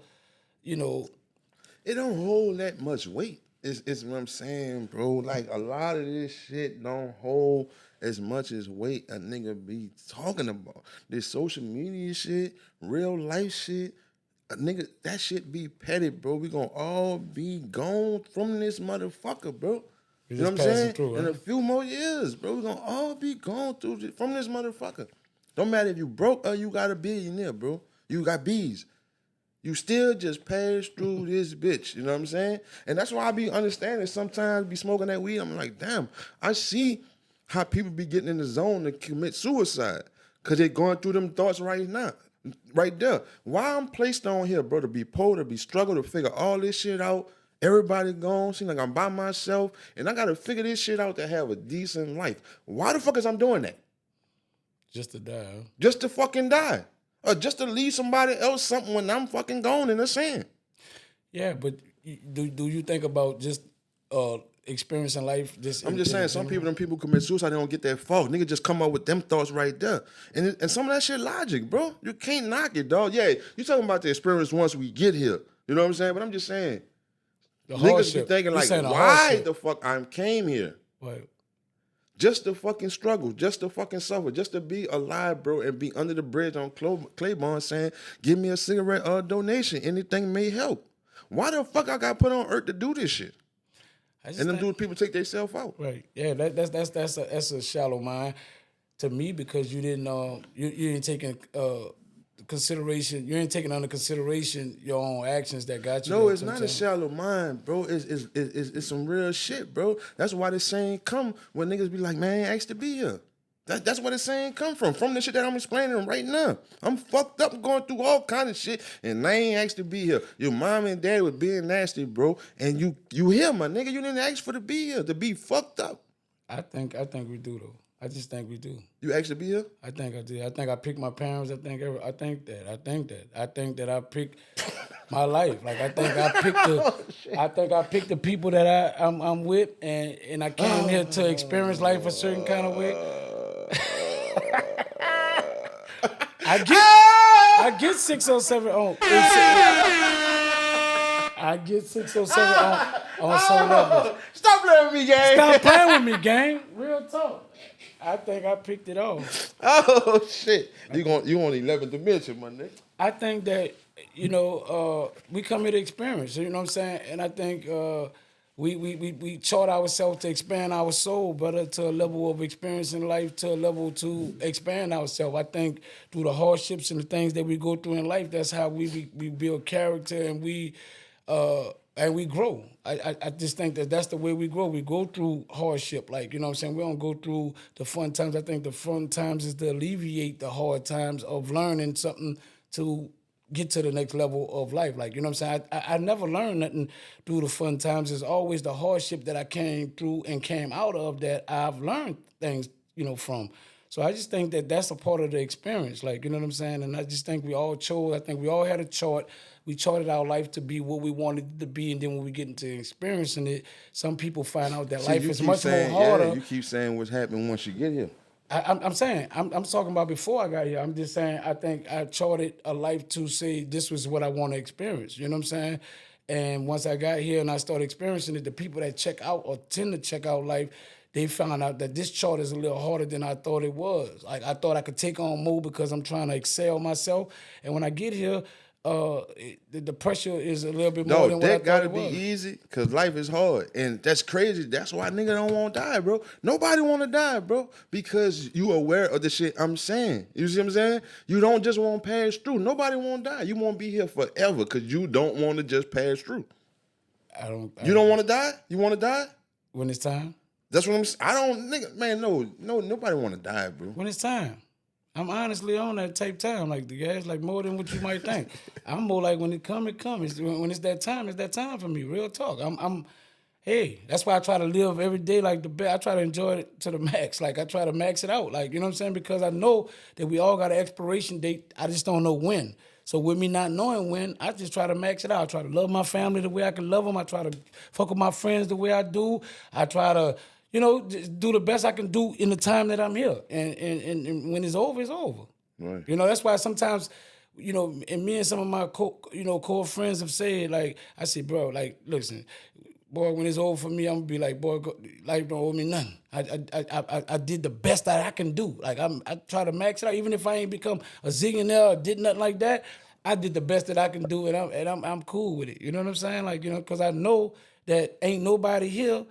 It don't hold that much weight. It's what I'm saying, bro. Like a lot of this shit don't hold as much as weight a nigga be talking about. This social media shit, real life shit, a nigga, that shit be petty, bro. We gonna all be gone from this motherfucker, bro. We You know just what I'm passing saying? through, In huh? a few more years, bro, we gonna all be gone from this motherfucker. Don't matter if you broke or you got a billionaire, bro. You got bees. You still just pass through this bitch. You know what I'm saying? And that's why I be understanding sometimes be smoking that weed. I'm like, damn, I see how people be getting in the zone to commit suicide. Cause they going through them thoughts right now. Right there. Why I'm placed on here, bro, to be poor, to be struggle, to figure all this shit out. Everybody gone, seem like I'm by myself, and I gotta figure this shit out to have a decent life. Why the fuck is I'm doing that? Just to die, huh? Just to fucking die. Or just to leave somebody else something when I'm fucking gone in the sand. Yeah, but do you think about just experiencing life? I'm just saying, some people commit suicide, they don't get that far. Nigga just come up with them thoughts right there. And some of that shit logic, bro. You can't knock it, dog. Yeah, you talking about the experience once we get here. You know what I'm saying? But I'm just saying, the niggas hardship. be thinking like, why the fuck I came here? Right. Just to fucking struggle, just to fucking suffer, just to be alive, bro, and be under the bridge on Claiborne saying, give me a cigarette or a donation. Anything may help. Why the fuck I got put on earth to do this shit? And them dudes, people take themselves out. Right. Yeah, that's a shallow mind to me, because you didn't you ain't taking consideration. You ain't taking under consideration your own actions that got you. No, there it's not a sometimes. shallow mind, bro. It's some real shit, bro. That's why this saying come when niggas be like, man, I ain't asked to be here. That's where the saying come from the shit that I'm explaining right now. I'm fucked up going through all kind of shit, and I ain't asked to be here. Your mom and dad was being nasty, bro, and you here, my nigga. You didn't ask for to be here, to be fucked up. I think we do though. I just think we do. You asked to be here? I think I did. I think I picked my parents. I think that I picked my life. Like I think I picked the people that I'm with, and I came here to experience life a certain kind of way. I get 607 on. I get 607 on some levels. Stop playing with me, gang. Stop playing with me, gang. Real talk. I think I picked it off. Oh shit! You on 11th dimension, my nigga. I think that we come here to experience. You know what I'm saying? And I think we taught ourselves to expand our soul better to a level of experiencing life, to a level to expand ourselves. I think through the hardships and the things that we go through in life, that's how we build character and we grow. I just think that's the way we grow. We go through hardship. Like, you know what I'm saying? We don't go through the fun times. I think the fun times is to alleviate the hard times of learning something to get to the next level of life. Like, you know what I'm saying? I never learned nothing through the fun times. It's always the hardship that I came through and came out of that I've learned things, from. So I just think that that's a part of the experience. Like, you know what I'm saying? And I just think we all chose. I think we all had a chart. We charted our life to be what we wanted it to be, and then when we get into experiencing it, some people find out that life is much more harder. Yeah, you keep saying what's happening once you get here. I'm saying, I'm talking about before I got here. I'm just saying, I think I charted a life to say this was what I want to experience. You know what I'm saying? And once I got here and I started experiencing it, the people that check out or tend to check out life, they found out that this chart is a little harder than I thought it was. Like, I thought I could take on more because I'm trying to excel myself. And when I get here, the pressure is a little bit more than what I thought it was. That gotta be easy, because life is hard. And that's crazy. That's why nigga don't want to die, bro. Nobody want to die, bro, because you aware of the shit I'm saying. You see what I'm saying? You don't just want to pass through. Nobody want to die. You want to be here forever because you don't want to just pass through. You don't want to die? You want to die? When it's time? That's what I'm saying. I don't, nigga, man, no, nobody want to die, bro. When it's time. I'm honestly on that type time. Like, the guys, like, more than what you might think. I'm more like, when it come, it comes. When it's that time for me. Real talk. Hey, that's why I try to live every day like the best. I try to enjoy it to the max. Like, I try to max it out. Like, you know what I'm saying? Because I know that we all got an expiration date. I just don't know when. So with me not knowing when, I just try to max it out. I try to love my family the way I can love them. I try to fuck with my friends the way I do. I try to, just do the best I can do in the time that I'm here. And when it's over, it's over. Right. That's why sometimes, and me and some of my core friends have said, like, I said, bro, like, listen, boy, when it's over for me, I'm gonna be like, boy, life don't owe me nothing. I did the best that I can do. Like I try to max it out, even if I ain't become a zillionaire or did nothing like that. I did the best that I can do, and I'm cool with it. You know what I'm saying? Like, you know, because I know that ain't nobody here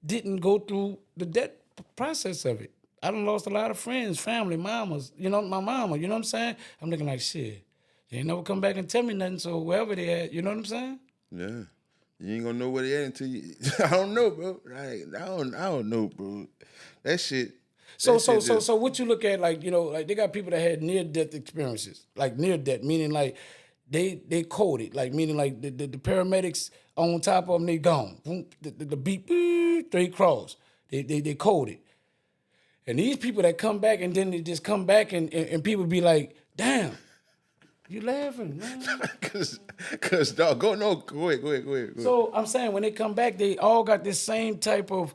didn't go through the debt process of it. I done lost a lot of friends, family, mamas. You know, my mama. You know what I'm saying? I'm looking like shit. They ain't never come back and tell me nothing. So wherever they at, you know what I'm saying? Yeah. You ain't gonna know where they at until you. I don't know, bro. Right? I don't know, bro. That shit. So what you look at, like, you know, like they got people that had near death experiences, like near death, meaning like they coded, like meaning like the paramedics on top of them, they gone. Boom, the beep, straight cross. They coded. And these people that come back and then they just come back and people be like, damn, you laughing, man. Cause dog, go ahead. So I'm saying when they come back, they all got this same type of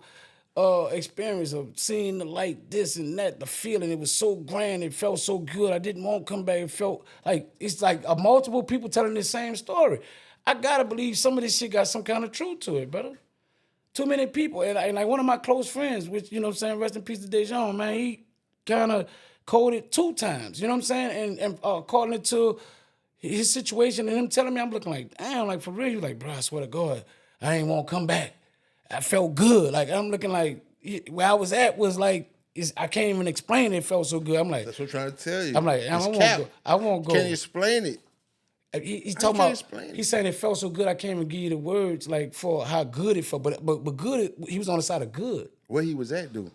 experience of seeing the light, this and that, the feeling. It was so grand, it felt so good. I didn't want to come back. It felt like it's like multiple people telling the same story. I gotta believe some of this shit got some kind of truth to it, brother. Too many people. And like one of my close friends, which, you know what I'm saying, rest in peace to Dejon, man, he kind of coded 2 times, you know what I'm saying? And calling it to his situation and him telling me, I'm looking like, damn, like for real. He was like, bro, I swear to God, I ain't want to come back. I felt good. Like, I'm looking like, where I was at was like, I can't even explain it. It felt so good. I'm like, that's what I'm trying to tell you. I'm like, I won't go. Can't explain it. He's talking about. He's saying it felt so good. I can't even give you the words like for how good it felt. But good. He was on the side of good. Where he was at, dude?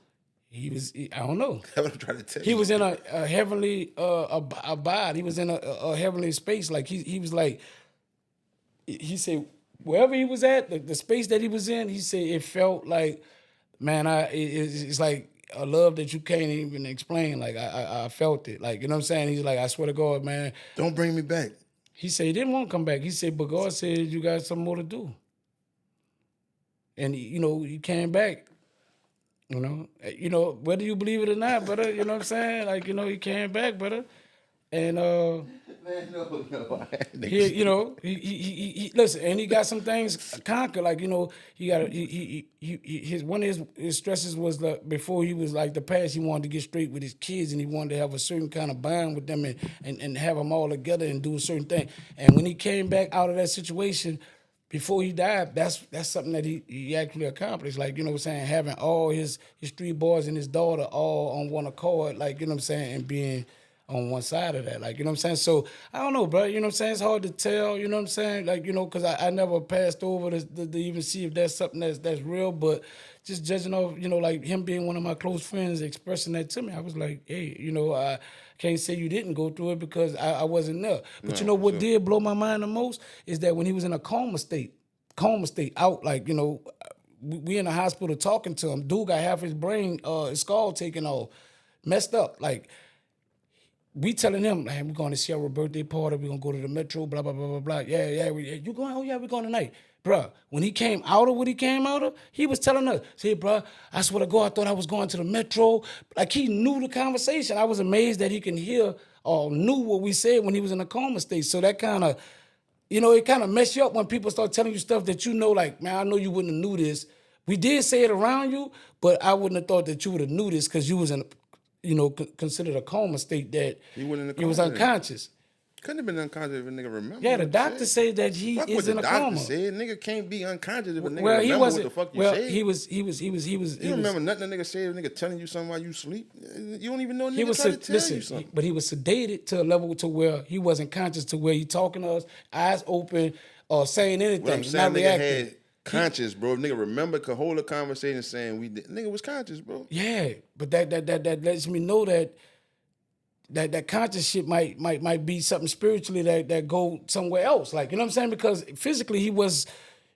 I don't know. That's what I'm trying to tell you. He was in a heavenly abide. He was in a heavenly space. Like he was like. He said wherever he was at, the space that he was in. He said it felt like, man, it's like a love that you can't even explain. Like I felt it. Like, you know what I'm saying? He's like, I swear to God, man. Don't bring me back. He said he didn't want to come back. He said, but God said you got something more to do. And, you know, he came back. You know, whether you believe it or not, brother, you know what I'm saying? Like, you know, he came back, brother. And, man, no. he listen, and he got some things conquered. Like, you know, his one of his stresses was like before he was like the past, he wanted to get straight with his kids and he wanted to have a certain kind of bond with them and have them all together and do a certain thing. And when he came back out of that situation, before he died, that's something that he actually accomplished. Like, you know what I'm saying, having all his 3 boys and his daughter all on one accord, like, you know what I'm saying, and being on one side of that. Like, you know what I'm saying? So, I don't know, bro. You know what I'm saying? It's hard to tell, you know what I'm saying? Like, you know, because I never passed over to even see if that's something that's real, but just judging off, you know, like him being one of my close friends expressing that to me, I was like, hey, you know, I can't say you didn't go through it because I wasn't there. But you know what did blow my mind the most is that when he was in a coma state out, like, you know, we in the hospital talking to him. Dude got half his brain, his skull taken off, messed up. Like, we telling him, hey, we're going to Sierra birthday party. We're going to go to the Metro, blah, blah, blah, blah, blah. Yeah. You going? Oh, yeah, we're going tonight. Bruh, when he came out of what he came out of, he was telling us, say, bruh, I swear to God, I thought I was going to the Metro. Like, he knew the conversation. I was amazed that he can hear or knew what we said when he was in a coma state. So that kind of, you know, it kind of mess you up when people start telling you stuff that you know, like, man, I know you wouldn't have knew this. We did say it around you, but I wouldn't have thought that you would have knew this because you was in you know, considered a coma state that he was unconscious. Couldn't have been unconscious if a nigga remember. Yeah, the doctor said that he is in a coma. What the doctor said? Nigga can't be unconscious if a nigga remember what the fuck you said. He was. You remember nothing the nigga said? A nigga telling you something while you sleep? You don't even know a nigga trying to tell you something. But he was sedated to a level to where he wasn't conscious, to where he talking to us, eyes open, or saying anything, what I'm saying, not reacting. Conscious, bro. If nigga remember, could hold a conversation saying we did. Nigga was conscious, bro. Yeah, but that lets me know that conscious shit might be something spiritually that go somewhere else. Like, you know what I'm saying? Because physically he wasn't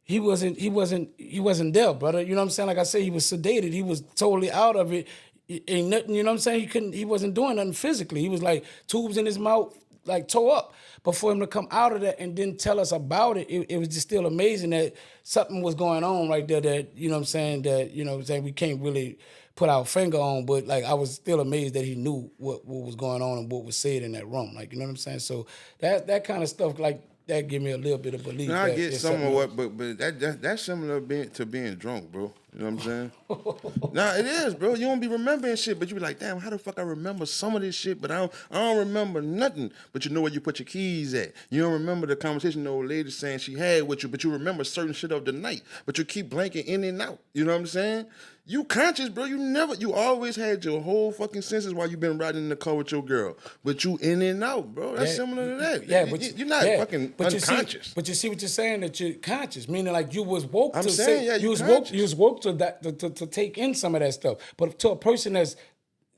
there, brother. You know what I'm saying? Like I said, he was sedated. He was totally out of it. Ain't nothing, you know what I'm saying? He wasn't doing nothing physically. He was like tubes in his mouth, like tore up. But for him to come out of that and then tell us about it, it was just still amazing that something was going on right there that, you know what I'm saying, we can't really put our finger on, but like I was still amazed that he knew what was going on and what was said in that room. Like, you know what I'm saying? So that kind of stuff, like, that give me a little bit of belief. And I that get it's some of something what, else. but that's similar to being drunk, bro. You know what I'm saying? Nah, it is, bro. You don't be remembering shit, but you be like, damn, how the fuck I remember some of this shit, but I don't remember nothing. But you know where you put your keys at. You don't remember the conversation the old lady saying she had with you, but you remember certain shit of the night. But you keep blanking in and out. You know what I'm saying? You conscious, bro. You always had your whole fucking senses while you been riding in the car with your girl. But you in and out, bro. That's similar to that. Yeah, but You're not fucking but unconscious. But you see what you're saying, that you're conscious, meaning like you was woke I'm to saying, say yeah, you you was woke. You conscious. was woke to that to take in some of that stuff. But to a person that's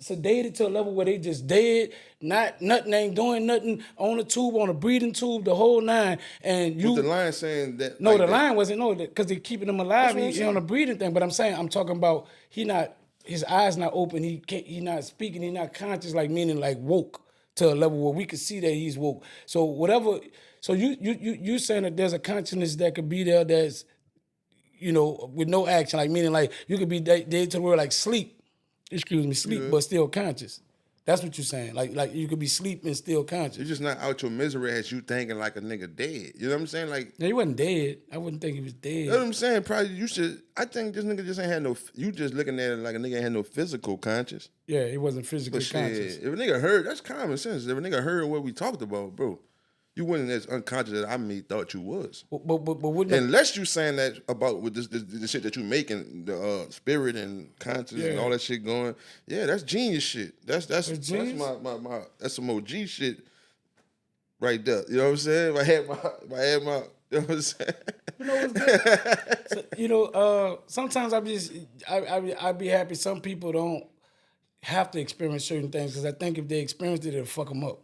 sedated to a level where they just dead, not nothing, ain't doing nothing on the tube, on a breathing tube, the whole nine, and With the you. line saying that, No, like the that. line wasn't because they're keeping him That's alive. what I'm He on a saying. breathing thing, but I'm talking about his eyes not open. He not speaking. He not conscious, like meaning like woke to a level where we could see that he's woke. So whatever. So you saying that there's a consciousness that could be there that's with no action, like meaning like you could be dead to the word like sleep. Excuse me, sleep, Yeah. but still conscious. That's what you're saying. Like you could be sleep and still conscious. You're just not out your misery as you thinking like a nigga dead. You know what I'm saying? Like, Now, he wasn't dead. I wouldn't think he was dead. you know what I'm saying? Probably you should. I think this nigga just ain't had no. You just looking at it like a nigga ain't had no physical conscious. Yeah, he wasn't physically But conscious. shit, if a nigga heard, that's common sense. If a nigga heard what we talked about, bro, you wasn't as unconscious as thought you was. But wouldn't it, Unless you saying that about with the shit that you making, the spirit and conscious and Yeah. all that shit going. Yeah, that's genius shit. That's genius? my that's some OG shit right there. You know what I'm saying? If I had my you know what I'm saying? you know what's good? So, sometimes I'd be happy some people don't have to experience certain things, because I think if they experience it, it'll fuck them up.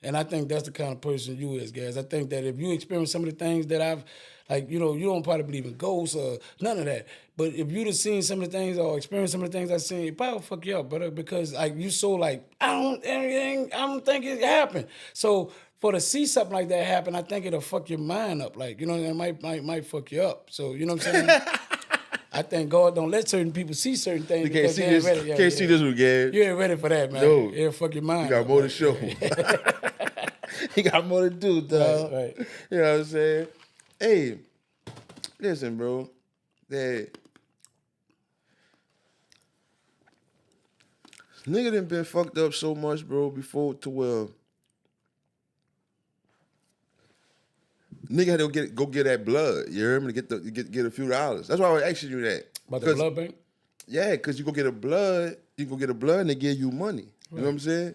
And I think that's the kind of person you is, guys. I think that if you experience some of the things that I've, like, you don't probably believe in ghosts or none of that. But if you'd have seen some of the things or experienced some of the things I've seen, it probably fuck you up, brother, because like you so like, I don't think it happened. So for to see something like that happen, I think it'll fuck your mind up. Like, it might fuck you up. So you know what I'm saying? I think God don't let certain people see certain things. You can't because see they ain't this. ready. Yeah, Can't see this one, Gary. You ain't ready for that, man. No. It'll fuck your mind. You got up, more man. to show. He got more to do, dog. Right. You know what I'm saying? Hey, listen, bro. That nigga done been fucked up so much, bro, before to where nigga had to go get that blood. You heard me? To get a few dollars. That's why I was asking you that. About the blood bank? Yeah, because you go get a blood, and they give you money. You know what I'm saying?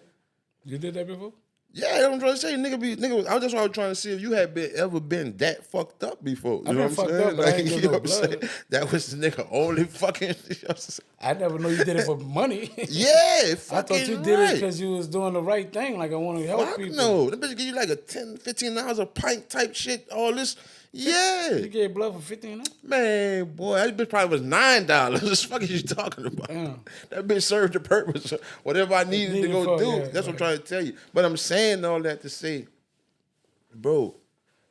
You did that before? Yeah, that's what I'm trying to say. Nigga, that's why I was trying to see if you had ever been that fucked up before. You I've know been what I'm fucked saying? up, but I ain't you give know no what I'm saying? blood. That was the nigga only fucking. You know what I'm saying? I never knew you did it for money. Yeah, I fucking thought you did right. it because you was doing the right thing. Like, I want to help Fuck people. no. That bitch give you like a $10, $15 a pint type shit, all this. Yeah. You gave blood for $15? Man, boy, that bitch probably was $9. What the fuck is you talking about? Damn. That bitch served the purpose. Whatever I needed to go do, yeah, that's what I'm trying to tell you. But I'm saying all that to say, bro,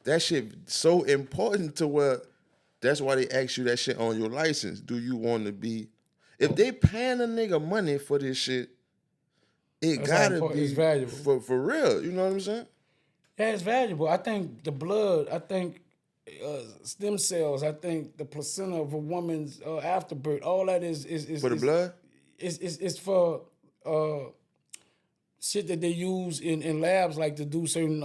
that shit so important to where that's why they ask you that shit on your license. Do you want to be? If they paying a nigga money for this shit, it That's how gotta important- be it's valuable. for real. You know what I'm saying? Yeah, it's valuable. I think the blood, stem cells, I think the placenta of a woman's afterbirth, all that is For the blood? It's for shit that they use in labs, like to do certain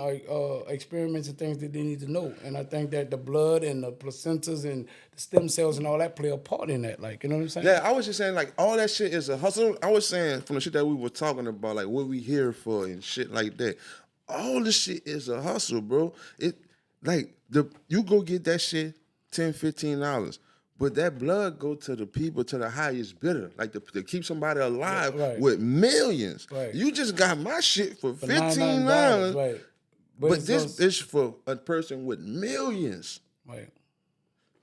experiments and things that they need to know. And I think that the blood and the placentas and the stem cells and all that play a part in that. Like, you know what I'm saying? Yeah, I was just saying, like, all that shit is a hustle. I was saying from the shit that we were talking about, like, what we here for and shit like that. All this shit is a hustle, bro. You go get that shit $10, $15. But that blood go to the people, to the highest bidder, like to keep somebody alive Right. with millions. Right. You just got my shit for $99, $15, right? but this is for a person with millions. Right.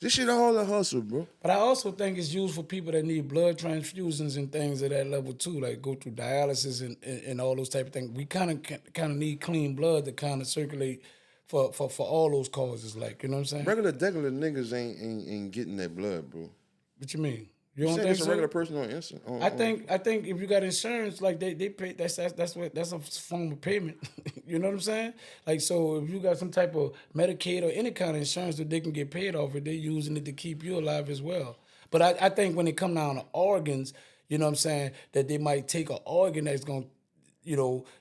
This shit all a hustle, bro. But I also think it's used for people that need blood transfusions and things at that level too, like go through dialysis and all those type of things. We kind of need clean blood to kind of circulate for all those causes, like, you know what I'm saying? Regular niggas ain't getting that blood, bro. What you mean? You You don't said think it's a so? regular person on instant. I think if you got insurance, like they pay that's a form of payment. You know what I'm saying? Like so, if you got some type of Medicaid or any kind of insurance that they can get paid off, if they're using it to keep you alive as well. But I think when it come down to organs, you know what I'm saying, that they might take an organ that's gonna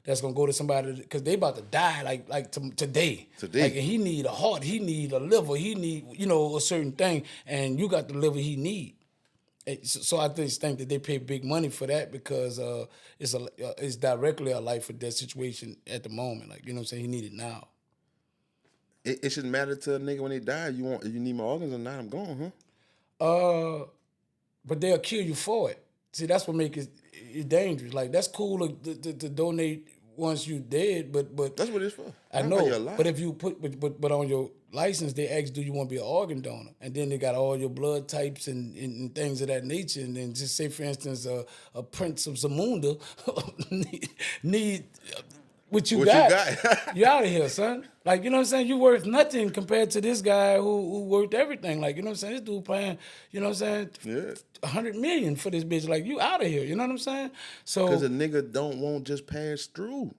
that's gonna go to somebody because they about to die today. Today. Like and he need a heart, he need a liver, he need a certain thing, and you got the liver he need. So I just think that they pay big money for that because it's directly a life or death situation at the moment. Like you know what I'm saying, he need it now. It shouldn't matter to a nigga when they die. You need my organs or not? I'm gone, huh? But they'll kill you for it. See, that's what makes it dangerous. Like that's cool to donate once you dead, but That's what it's for. I Not while you're know. alive. But if you but on your license they ask, do you want to be an organ donor? And then they got all your blood types and things of that nature. And then just say, for instance, a Prince of Zamunda need what you got. You out of here, son. Like, you know what I'm saying? You worth nothing compared to this guy who worth everything. Like, you know what I'm saying? This dude paying, you know what I'm saying? Yeah. $100 million for this bitch. Like, you out of here. You know what I'm saying? So Because a nigga don't want just pass through.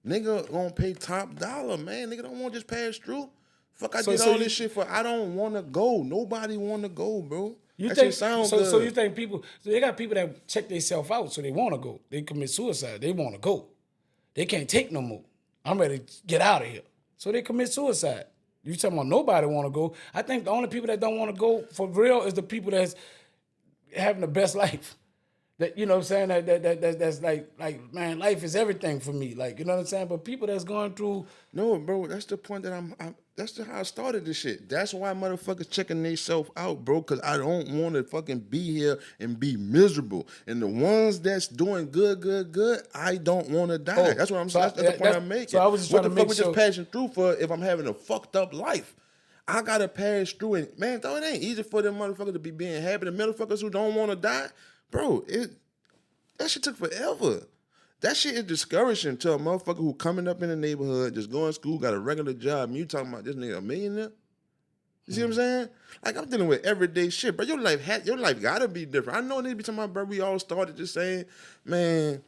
Nigga gonna pay top dollar, man. Nigga don't want just pass through. Fuck, I did all this shit for. I don't want to go. Nobody want to go, bro. You that think shit sound so? good. So you think people? So they got people that check themselves out, so they want to go. They commit suicide. They want to go. They can't take no more. I'm ready to get out of here. So they commit suicide. You talking about nobody want to go? I think the only people that don't want to go for real is the people that's having the best life. That you know what I'm saying? That's like man, life is everything for me. Like you know what I'm saying? But people that's going through No, bro, that's the point that that's how I started this shit. That's why motherfuckers checking themselves out, bro, because I don't want to fucking be here and be miserable. And the ones that's doing good, I don't want to die. That's what I'm saying. That's the point I'm making. So I was just what trying the to fuck make we sure. just passing through for if I'm having a fucked up life? I gotta pass through and man, though it ain't easy for them motherfuckers to be being happy. The motherfuckers who don't want to die, bro, that shit took forever. That shit is discouraging to a motherfucker who coming up in the neighborhood, just going to school, got a regular job, and you talking about this nigga a millionaire? You see what I'm saying? Like, I'm dealing with everyday shit, bro. Your life gotta be different. I know niggas be talking about, bro, we all started just saying, man,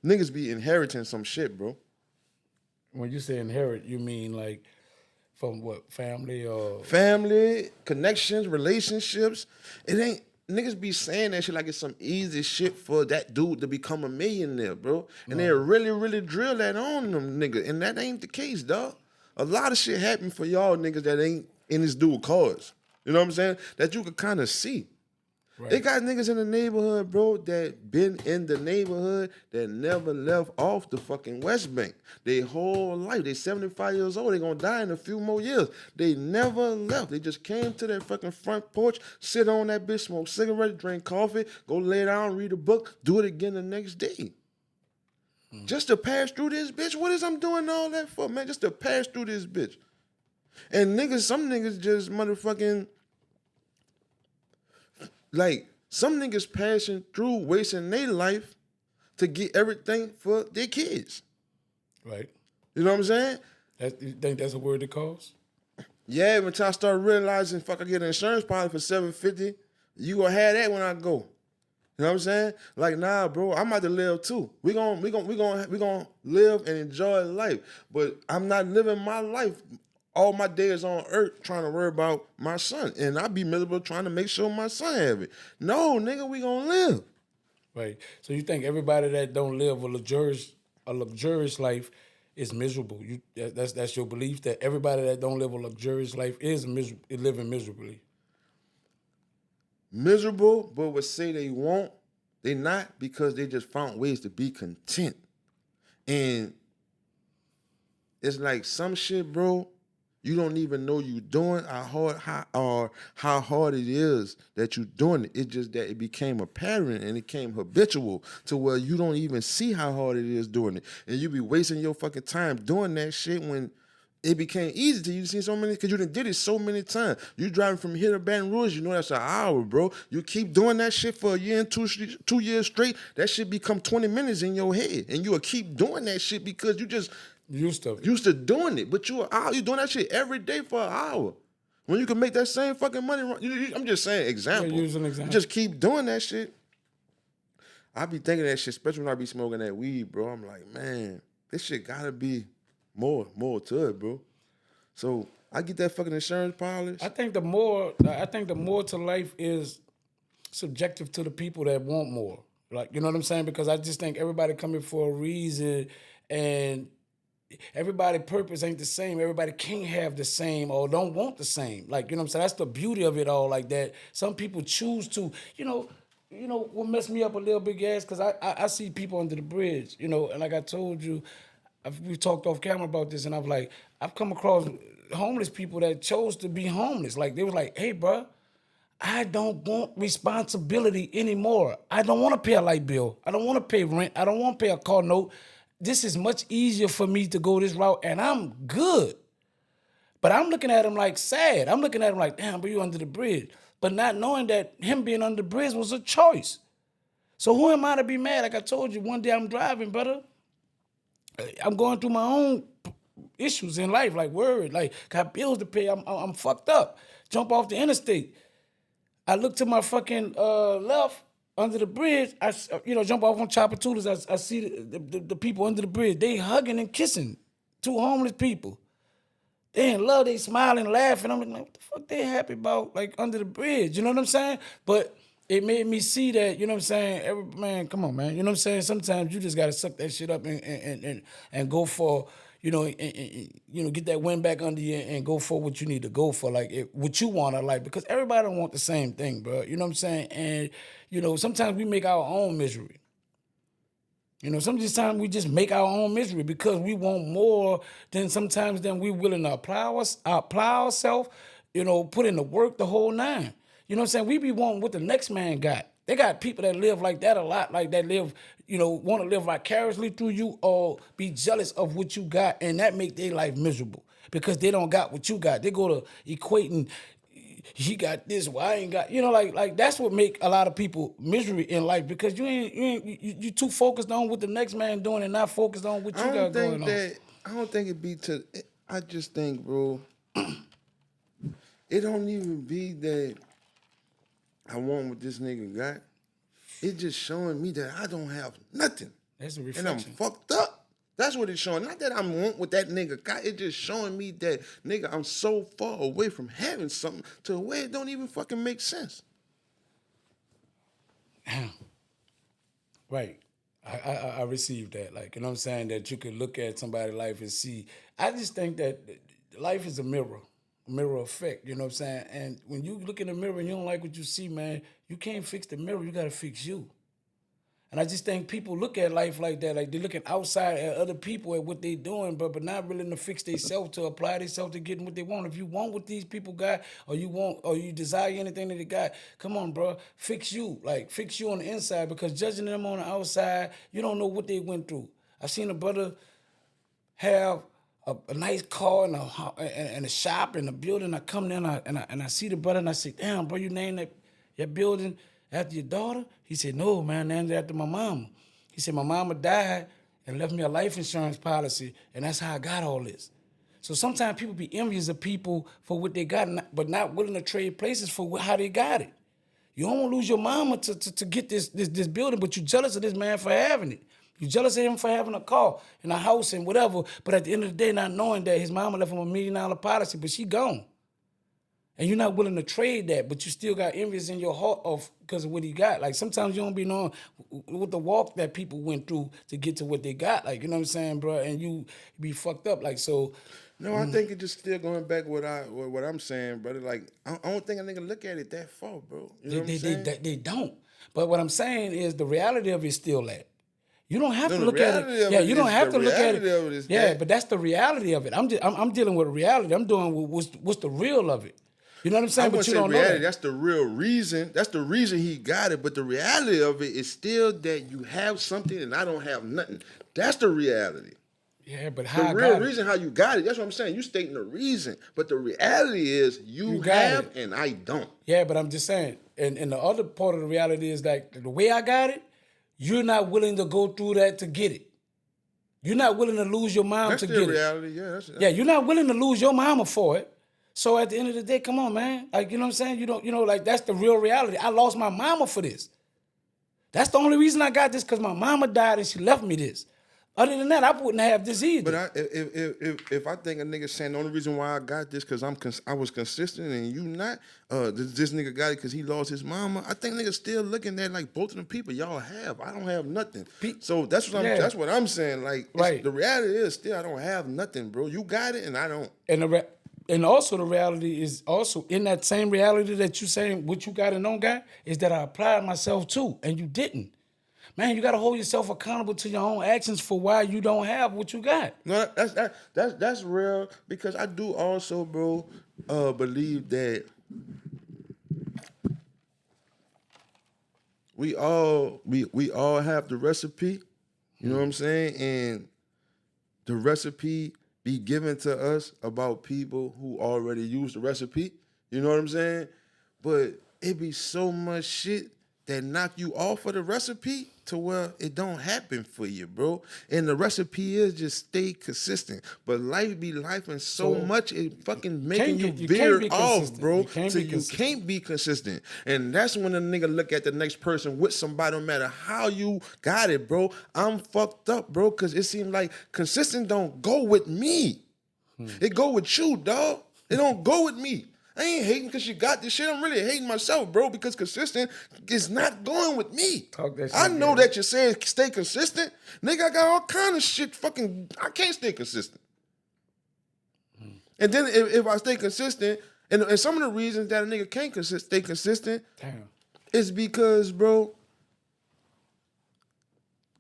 niggas be inheriting some shit, bro. When you say inherit, you mean like from what, family or Family, connections, relationships. It ain't, niggas be saying that shit like it's some easy shit for that dude to become a millionaire, bro. And they really, really drill that on them niggas. And that ain't the case, dog. A lot of shit happen for y'all niggas that ain't in this dude cards. You know what I'm saying? That you could kind of see. Right. They got niggas in the neighborhood, bro, that been in the neighborhood that never left off the fucking West Bank. They whole life. They 75 years old. They gonna die in a few more years. They never left. They just came to that fucking front porch, sit on that bitch, smoke cigarette, drink coffee, go lay down, read a book, do it again the next day. Just to pass through this bitch? What is I'm doing all that for, man? Just to pass through this bitch. And niggas, some niggas just motherfucking... Like, some niggas passing through, wasting their life to get everything for their kids. Right. You know what I'm saying? You think that's a word it calls? Yeah, until I start realizing, fuck, I get an insurance policy for $750, you gonna have that when I go. You know what I'm saying? Like, nah, bro, I'm about to live too. We gonna live and enjoy life. But I'm not living my life all my days on earth trying to worry about my son. And I be miserable trying to make sure my son have it. No, nigga, we gonna live. Right. So you think everybody that don't live a luxurious life is miserable? That's your belief that everybody that don't live a luxurious life is living miserably? Miserable, but would say they won't. They not because they just found ways to be content. And it's like some shit, bro, you don't even know you doing how hard it is that you doing it. It's just that it became a pattern and it became habitual to where you don't even see how hard it is doing it. And you be wasting your fucking time doing that shit when it became easy to you. See so many, because you done did it so many times. You driving from here to Baton Rouge, you know that's an hour, bro. You keep doing that shit for a year and 2 years straight, that shit become 20 minutes in your head. And you will keep doing that shit because you just... Used to doing it, but you doing that shit every day for an hour. When you can make that same fucking money, I'm just saying example. use an example. You just keep doing that shit. I be thinking that shit, especially when I be smoking that weed, bro. I'm like, man, this shit gotta be more to it, bro. So I get that fucking insurance policy. I think the more to life is subjective to the people that want more. Like, you know what I'm saying? Because I just think everybody coming for a reason, and everybody's purpose ain't the same. Everybody can't have the same or don't want the same. Like, you know what I'm saying? That's the beauty of it all, like that. Some people choose to, you know what messed me up a little bit, guys, because I see people under the bridge, you know, and like I told you, we talked off camera about this, and I've come across homeless people that chose to be homeless. Like, they was like, hey, bro, I don't want responsibility anymore. I don't want to pay a light bill. I don't want to pay rent. I don't want to pay a car note. This is much easier for me to go this route, and I'm good. But I'm looking at him like sad. I'm looking at him like, damn, bro, you under the bridge. But not knowing that him being under the bridge was a choice. So who am I to be mad? Like I told you, one day I'm driving, brother. I'm going through my own issues in life, like worried, like got bills to pay. I'm fucked up. Jump off the interstate. I look to my fucking left under the bridge. I jump off on Chopper Tutors. I see the people under the bridge. They hugging and kissing. Two homeless people. They in love. They smiling, laughing. I'm like, what the fuck they happy about? Like under the bridge. You know what I'm saying? But it made me see that. You know what I'm saying? Man, come on, man. You know what I'm saying? Sometimes you just gotta suck that shit up and go for. Get that wind back under you and go for what you need to go for, like what you want to like, because everybody don't want the same thing, bro. You know what I'm saying? And, sometimes we make our own misery. Sometimes we just make our own misery because we want more than we willing to apply ourselves, put in the work, the whole nine. You know what I'm saying? We be wanting what the next man got. They got people that live like that a lot, like that live, want to live vicariously through you or be jealous of what you got, and that make their life miserable because they don't got what you got. They go to equating, he got this, well, I ain't got, like that's what make a lot of people misery in life because you too focused on what the next man doing and not focused on what you got going on. I don't think it be I just think, bro, it don't even be that I want what this nigga got. It's just showing me that I don't have nothing. That's a reflection. And I'm fucked up. That's what it's showing. Not that I want what that nigga got. It's just showing me that, nigga, I'm so far away from having something to where it don't even fucking make sense. Right. I received that. Like, you know what I'm saying? That you could look at somebody's life and see. I just think that life is a mirror effect, you know what I'm saying? And when you look in the mirror and you don't like what you see, man, you can't fix the mirror, you gotta fix you. And I just think people look at life like that, like they're looking outside at other people at what they doing, but not willing to fix themselves, to apply themselves to getting what they want. If you want what these people got, or you desire anything that they got, come on, bro, fix you. Like, fix you on the inside, because judging them on the outside, you don't know what they went through. I've seen a brother have a nice car and a shop and a building. I come there and I see the brother and I say, damn, bro, you named that building after your daughter? He said, no, man, named it after my mama. He said, my mama died and left me a life insurance policy, and that's how I got all this. So sometimes people be envious of people for what they got, but not willing to trade places for how they got it. You don't want to lose your mama to get this building, but you jealous of this man for having it. You jealous of him for having a car and a house and whatever, but at the end of the day, not knowing that his mama left him $1 million policy, but she gone. And you're not willing to trade that, but you still got envious in your heart because of what he got. Like, sometimes you don't be knowing what the walk that people went through to get to what they got. Like, you know what I'm saying, bro? And you be fucked up. Like, so. No, I think it's just still going back what I'm saying, brother. Like, I don't think a nigga look at it that far, bro. You know what I'm saying? They don't. But what I'm saying is the reality of it is still that. You don't have to look at it. Yeah, you don't have to look at it. Yeah, but that's the reality of it. I'm dealing with reality. I'm doing what's the real of it. You know what I'm saying? But you don't know that. That's the real reason. That's the reason he got it. But the reality of it is still that you have something and I don't have nothing. That's the reality. Yeah, but how the real reason how you got it, that's what I'm saying. You stating the reason. But the reality is you have it and I don't. Yeah, but I'm just saying, and the other part of the reality is that the way I got it, you're not willing to go through that to get it. You're not willing to lose your mom to get it. That's the reality, yeah. Yeah, you're not willing to lose your mama for it. So at the end of the day, come on, man. Like, you know what I'm saying? Like that's the real reality. I lost my mama for this. That's the only reason I got this, because my mama died and she left me this. Other than that, I wouldn't have this either. But if I think a nigga saying the only reason why I got this because I was consistent and you not, this nigga got it because he lost his mama. I think niggas still looking at like both of them people y'all have. I don't have nothing. So that's what I'm saying. Like Right. The reality is still I don't have nothing, bro. You got it and I don't. And also the reality is also in that same reality that you saying what you got and don't got is that I applied myself too and you didn't. Man, you got to hold yourself accountable to your own actions for why you don't have what you got. No, that's real because I do also, bro, believe that we all have the recipe. You know what I'm saying? And the recipe be given to us about people who already use the recipe. You know what I'm saying? But it be so much shit that knock you off of the recipe to where it don't happen for you, bro. And the recipe is just stay consistent. But life be life and so much it fucking making you veer off, bro. So you can't be consistent. And that's when a nigga look at the next person with somebody, no matter how you got it, bro. I'm fucked up, bro, because it seems like consistent don't go with me. It go with you, dog. It don't go with me. I ain't hating because you got this shit. I'm really hating myself, bro, because consistent is not going with me. Talk that shit, I know that you're saying stay consistent. Nigga, I got all kind of shit I can't stay consistent. And then if I stay consistent, and some of the reasons that a nigga can't stay consistent is because, bro,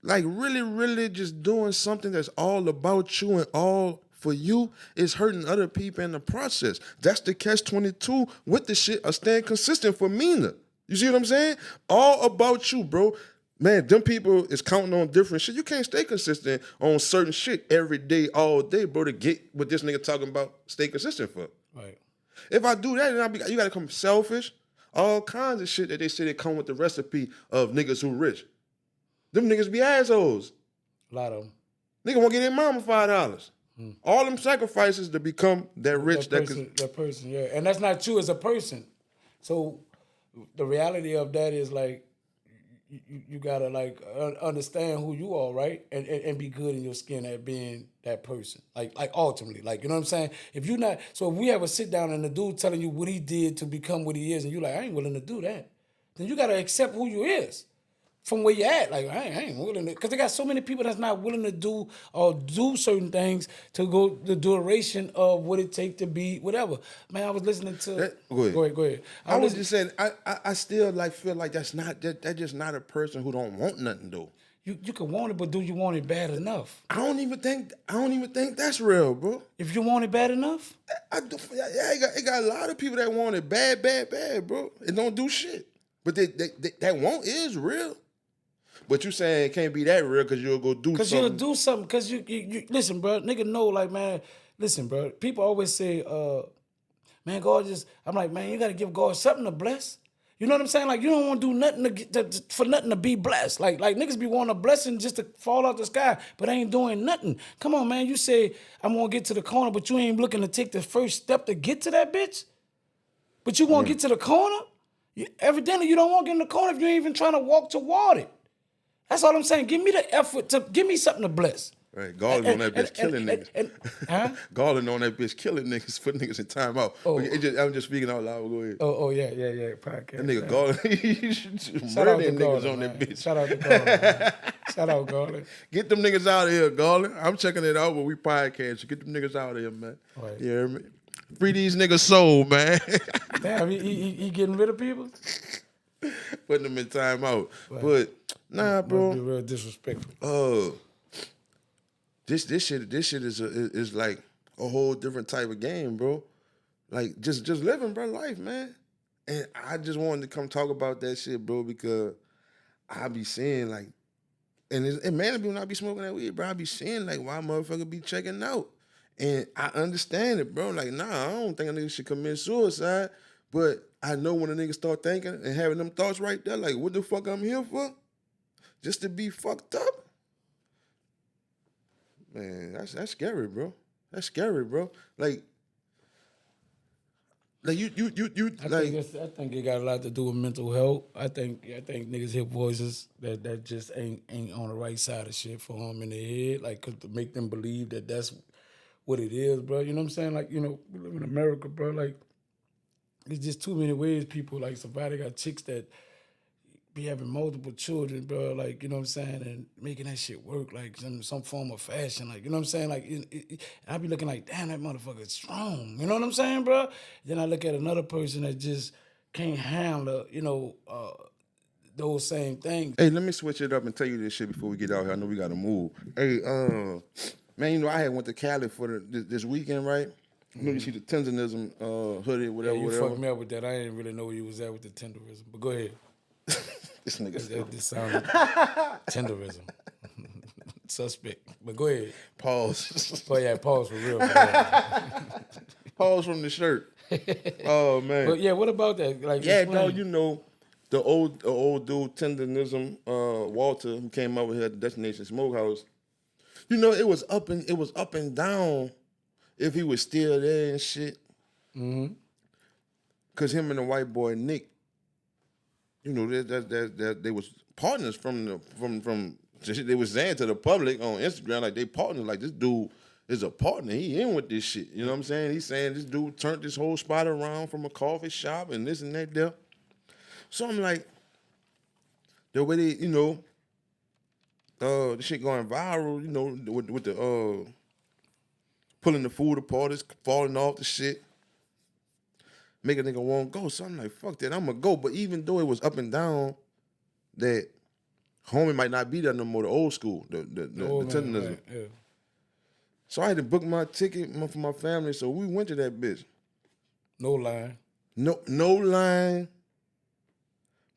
like really, really just doing something that's all about you and all for you is hurting other people in the process. That's the catch-22 with the shit of staying consistent for MEANA. You see what I'm saying? All about you, bro. Man, them people is counting on different shit. You can't stay consistent on certain shit every day, all day, bro, to get what this nigga talking about stay consistent for. Right. If I do that, then you gotta come selfish. All kinds of shit that they say they come with the recipe of niggas who rich. Them niggas be assholes. A lot of them. Nigga won't get their mama $5. All them sacrifices to become that rich. That person, yeah. And that's not you as a person. So the reality of that is like, you gotta like understand who you are, right? And be good in your skin at being that person. Like ultimately, like, you know what I'm saying? If you not, so if we have a sit down and the dude telling you what he did to become what he is, and you like, I ain't willing to do that, then you gotta accept who you is. From where you at, like I ain't willing to, because they got so many people that's not willing to do or do certain things to go the duration of what it take to be whatever. Man, I was listening to. Go ahead. I was just saying, I still like feel like that's just not a person who don't want nothing though. You can want it, but do you want it bad enough? I don't even think that's real, bro. If you want it bad enough, it got a lot of people that want it bad, bro, and don't do shit. But that want is real. But you saying it can't be that real because you'll go do something. Because you'll do something. Because you listen, bro. Nigga know, like, man. Listen, bro. People always say, man, God just. I'm like, man, you got to give God something to bless. You know what I'm saying? Like, you don't want to do nothing for nothing to be blessed. Like niggas be wanting a blessing just to fall out the sky, but ain't doing nothing. Come on, man. You say I'm gonna get to the corner, but you ain't looking to take the first step to get to that bitch. But you want to get to the corner. Evidently, you don't want to get in the corner if you ain't even trying to walk toward it. That's all I'm saying. Give me the effort to give me something to bless. Right, Garland on that bitch killing niggas. Huh? Garland on that bitch killing niggas, putting niggas in timeout. Oh. I'm just speaking out loud. Go ahead. Oh yeah. Podcast. That nigga Garland, Shout out to niggas Garland, on man. that bitch. Shout out to Garland. Shout out Garland. Get them niggas out of here, Garland. I'm checking it out, but we podcast. Get them niggas out of here, man. Right. You hear me? Free these niggas' soul, man. Damn, he getting rid of people? Putting them in timeout. Right. But nah, bro. Must be real disrespectful. This shit is like a whole different type of game, bro. Like just living, bro, life, man. And I just wanted to come talk about that shit, bro, because I be seeing like, and man, people not be smoking that weed, bro. I be seeing like why motherfucker be checking out, and I understand it, bro. Like, nah, I don't think a nigga should commit suicide, but I know when a nigga start thinking and having them thoughts right there, like, what the fuck I'm here for? Just to be fucked up? Man, that's scary, bro. That's scary, bro. Like, Like you I think it got a lot to do with mental health. I think niggas hear voices that just ain't on the right side of shit for them in their head, like 'cause to make them believe that that's what it is, bro. You know what I'm saying? Like, you know, we live in America, bro. Like, it's just too many ways people like somebody got chicks that be having multiple children, bro. Like, you know what I'm saying, and making that shit work, like some form of fashion, like, you know what I'm saying. Like, I be looking like, damn, that motherfucker's strong. You know what I'm saying, bro? Then I look at another person that just can't handle, you know, those same things. Hey, let me switch it up and tell you this shit before we get out here. I know we gotta move. Hey, man, you know I had went to Cali for this weekend, right? You know you see the Tendernism hoodie, whatever, Yeah, you whatever. fucked me up with that. I didn't really know where you was at with the tenderism, but go ahead. This nigga That just sounded tenderism. Suspect. But go ahead. Pause. Oh yeah, pause for real. Pause from the shirt. Oh man. But yeah, what about that? Like, Yeah, explain. dog, you know, the old dude, Tendernism, Walter, who came over here at the Destination Smokehouse. You know, it was up and down if he was still there and shit. Mm-hmm. Cause him and the white boy Nick, you know, that they was partners from they was saying to the public on Instagram, like they partners, like this dude is a partner. He in with this shit. You know what I'm saying? He's saying this dude turned this whole spot around from a coffee shop and this and that there. So I'm like, the way they, you know, the shit going viral, you know, with the pulling the food apart, it's falling off the shit, make a nigga won't go. So I'm like, fuck that, I'm gonna go. But even though it was up and down, that homie might not be there no more, the old school, the Tendernism. Right, yeah. So I had to book my ticket for my family, so we went to that bitch. No line. No line.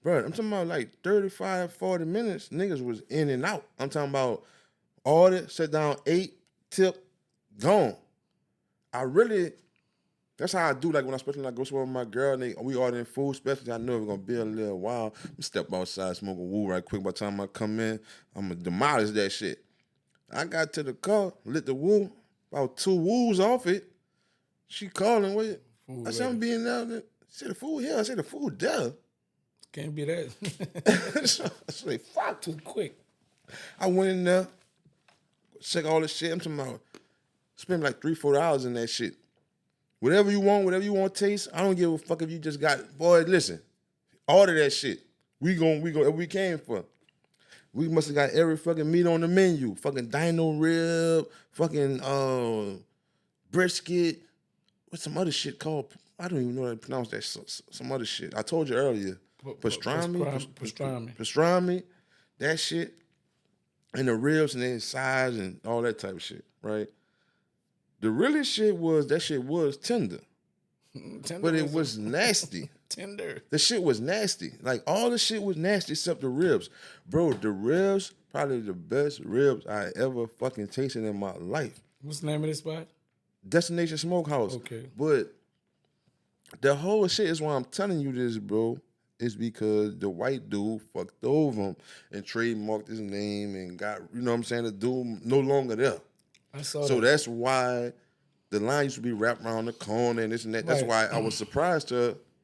Bro, I'm talking about like 35, 40 minutes, niggas was in and out. I'm talking about order, sit down, ate, tip, gone. That's how I do, like when I especially like go somewhere with my girl and we ordering food, especially I know we're gonna be a little while. I'm step outside, smoke a woo right quick. By the time I come in, I'm gonna demolish that shit. I got to the car, lit the woo, about 2 woos off it. She calling with it. I said, I'm being out there. She said, the food here. I said, the food there. Can't be that. So I said, fuck. Too quick. I went in there, check all this shit. I'm talking about, spend like 3-4 hours in that shit. Whatever you want to taste, I don't give a fuck if you just got, boy, listen, order that shit. We came for. We must have got every fucking meat on the menu. Fucking dino rib, fucking brisket. What's some other shit called? I don't even know how to pronounce that. Some other shit. I told you earlier. Pastrami. That shit. And the ribs and their size and all that type of shit, right? The really shit was, that shit was tender. But it was nasty. Tender. The shit was nasty. Like, all the shit was nasty except the ribs. Bro, the ribs, probably the best ribs I ever fucking tasted in my life. What's the name of this spot? Destination Smokehouse. Okay. But the whole shit is why I'm telling you this, bro, is because the white dude fucked over him and trademarked his name and got, you know what I'm saying, the dude no longer there. I saw So that. that's why the line used to be wrapped around the corner and this and that. That's why I was surprised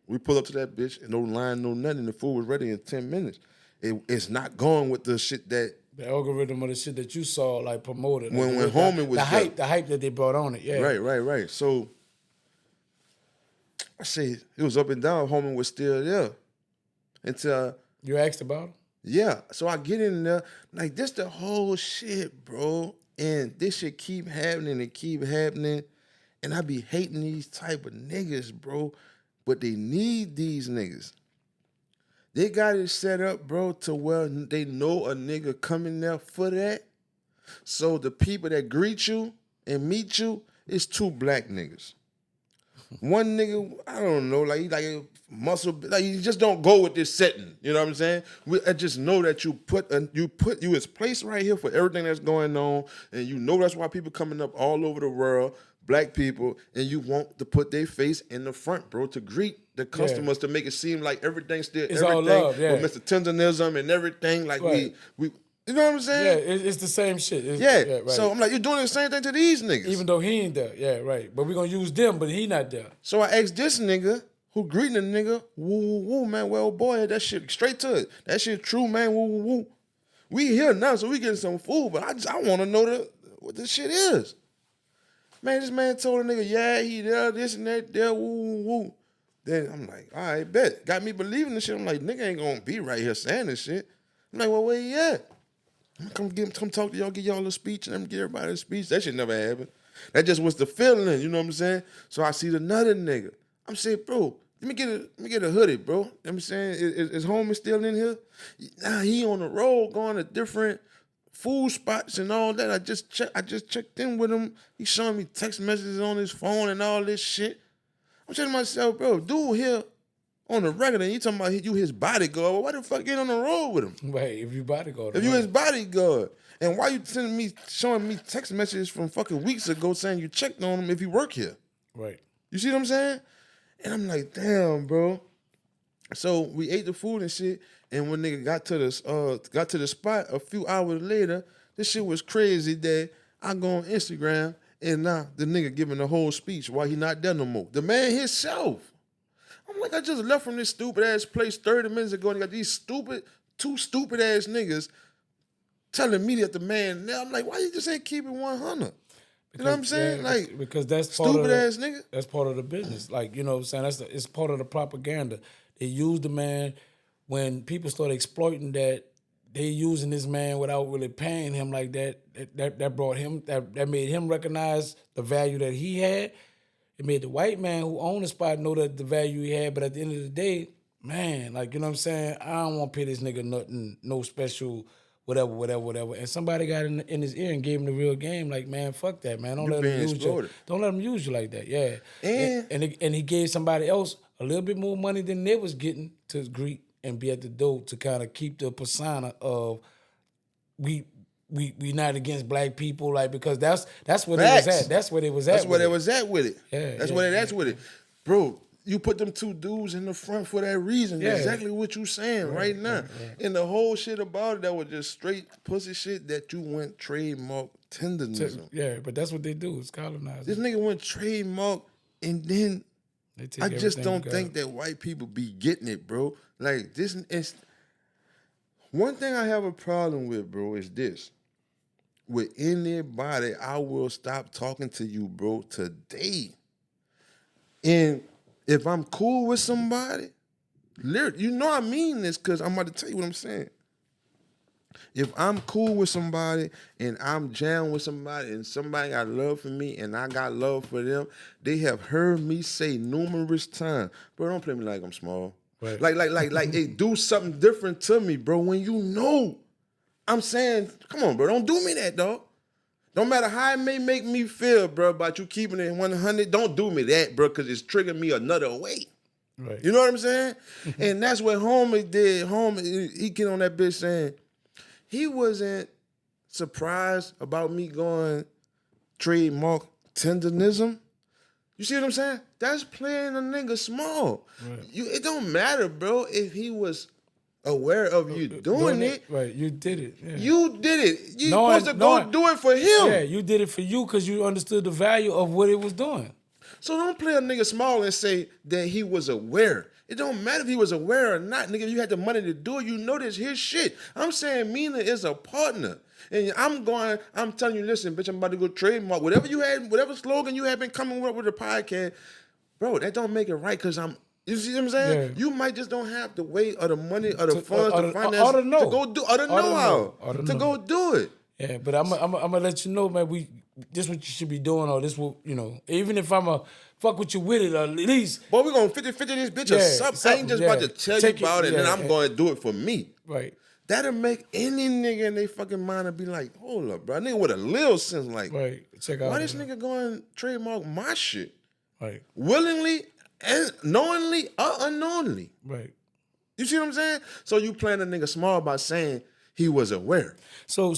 we pull up to that bitch and no line, no nothing. The food was ready in 10 minutes. It's not going with the shit that the algorithm of the shit that you saw like promoted. When homie was the hype that they brought on it. Yeah. Right. So I say it was up and down. Homie was still there until you asked about him. Yeah. So I get in there like this the whole shit, bro. And this shit keep happening and keep happening. And I be hating these type of niggas, bro. But they need these niggas. They got it set up, bro, to where they know a nigga coming there for that. So the people that greet you and meet you is 2 black niggas. One nigga, I don't know, like muscle, like you just don't go with this setting. You know what I'm saying? I just know that you is placed right here for everything that's going on, and you know that's why people coming up all over the world, black people, and you want to put their face in the front, bro, to greet the customers, to make it seem like everything's still it's everything all love, yeah. with Mr. Tendernism and everything. Like right. we You know what I'm saying? Yeah, it's the same shit. Yeah. Right. So I'm like, you're doing the same thing to these niggas. Even though he ain't there. Yeah, right. But we're going to use them, but he not there. So I asked this nigga who greeting the nigga, woo, woo, woo, man. Well, boy, that shit straight to it. That shit true, man. Woo, woo, woo. We here now, so we getting some food, but I want to know what this shit is. Man, this man told the nigga, yeah, he there, this and that, there, woo, woo, woo. Then I'm like, all right, bet. Got me believing this shit. I'm like, nigga ain't gonna be right here saying this shit. I'm like, well, where he at? I'm gonna come talk to y'all, get y'all a speech, and I'm gonna give everybody a speech. That shit never happened. That just was the feeling, you know what I'm saying? So I see another nigga. I'm saying, bro, let me get a hoodie, bro. You know what I'm saying? Is homie still in here? Nah, he on the road going to different food spots and all that. I just checked in with him. He showing me text messages on his phone and all this shit. I'm saying to myself, bro, dude here on the regular, and you talking about you his bodyguard. Well, why the fuck get on the road with him? Right, if you bodyguard. If you his bodyguard. And why you showing me text messages from fucking weeks ago saying you checked on him if he work here? Right. You see what I'm saying? And I'm like, damn, bro. So we ate the food and shit, and when nigga got to the spot a few hours later, this shit was crazy that I go on Instagram and now the nigga giving the whole speech why he not there no more. The man himself. I'm like, I just left from this stupid ass place 30 minutes ago and you got these two stupid ass niggas telling me that the man now. I'm like, why you just ain't keep it 100? You know what I'm saying? Yeah, like, because that's part stupid of ass nigga. That's part of the business. Like, you know what I'm saying? It's part of the propaganda. They use the man when people start exploiting that. They using this man without really paying him like that. That brought him. That made him recognize the value that he had. It made the white man who owned the spot know that the value he had. But at the end of the day, man, like, you know what I'm saying? I don't want to pay this nigga nothing, no special. Whatever. And somebody got in his ear and gave him the real game. Like, man, fuck that, man. Don't let him use you. Don't let him use you like that. Yeah. And he gave somebody else a little bit more money than they was getting to greet and be at the door to kind of keep the persona of we not against black people, like, because that's where they was at. That's where they was at. That's where they was at with it. Yeah. That's where that's with it, bro. You put them two dudes in the front for that reason. Yeah. Exactly what you saying right now. Right. And the whole shit about it, that was just straight pussy shit that you went trademark tendernism. Yeah, but that's what they do. It's colonizing. This nigga went trademark, and then I just don't think that white people be getting it, bro. Like, this is one thing I have a problem with, bro, is this. With anybody, I will stop talking to you, bro, today. And if I'm cool with somebody, you know I mean this because I'm about to tell you what I'm saying. If I'm cool with somebody and I'm jamming with somebody and somebody got love for me and I got love for them, they have heard me say numerous times, bro, don't play me like I'm small. Right. Like they do something different to me, bro, when you know. I'm saying, come on, bro, don't do me that, dog. Don't matter how it may make me feel, bro, about you keeping it 100, don't do me that, bro, because it's triggering me another way. Right. You know what I'm saying? And that's what homie did. Homie, he get on that bitch saying he wasn't surprised about me going trademark tendernism. You see what I'm saying? That's playing a nigga small. Right. It don't matter, bro, if he was aware of you doing it. Right, you did it. Yeah. You did it. You supposed to go do it for him. Yeah, you did it for you because you understood the value of what it was doing. So don't play a nigga small and say that he was aware. It don't matter if he was aware or not. Nigga, if you had the money to do it, you know this his shit. I'm saying MEANA is a partner. And I'm telling you, listen, bitch, I'm about to go trademark. Whatever slogan you have been coming up with the podcast, bro, that don't make it right because you see what I'm saying? Yeah. You might just don't have the weight or the money or the funds, the finance to go do, or the know-how to go do it. Yeah, but I'm gonna let you know, man. This what you should be doing, or this will, you know. Even if I'm a fuck with you with it, or at least. Boy, we gonna 50-50 this bitch or something. I ain't just about to tell you about it, and then I'm gonna do it for me. Right. That'll make any nigga in their fucking mind and be like, hold up, bro. A nigga with a little sense, like, right. Check out. Why this nigga going trademark my shit? Right. Willingly and knowingly or unknowingly. Right. You see what I'm saying? So you playing a nigga small by saying he was aware. So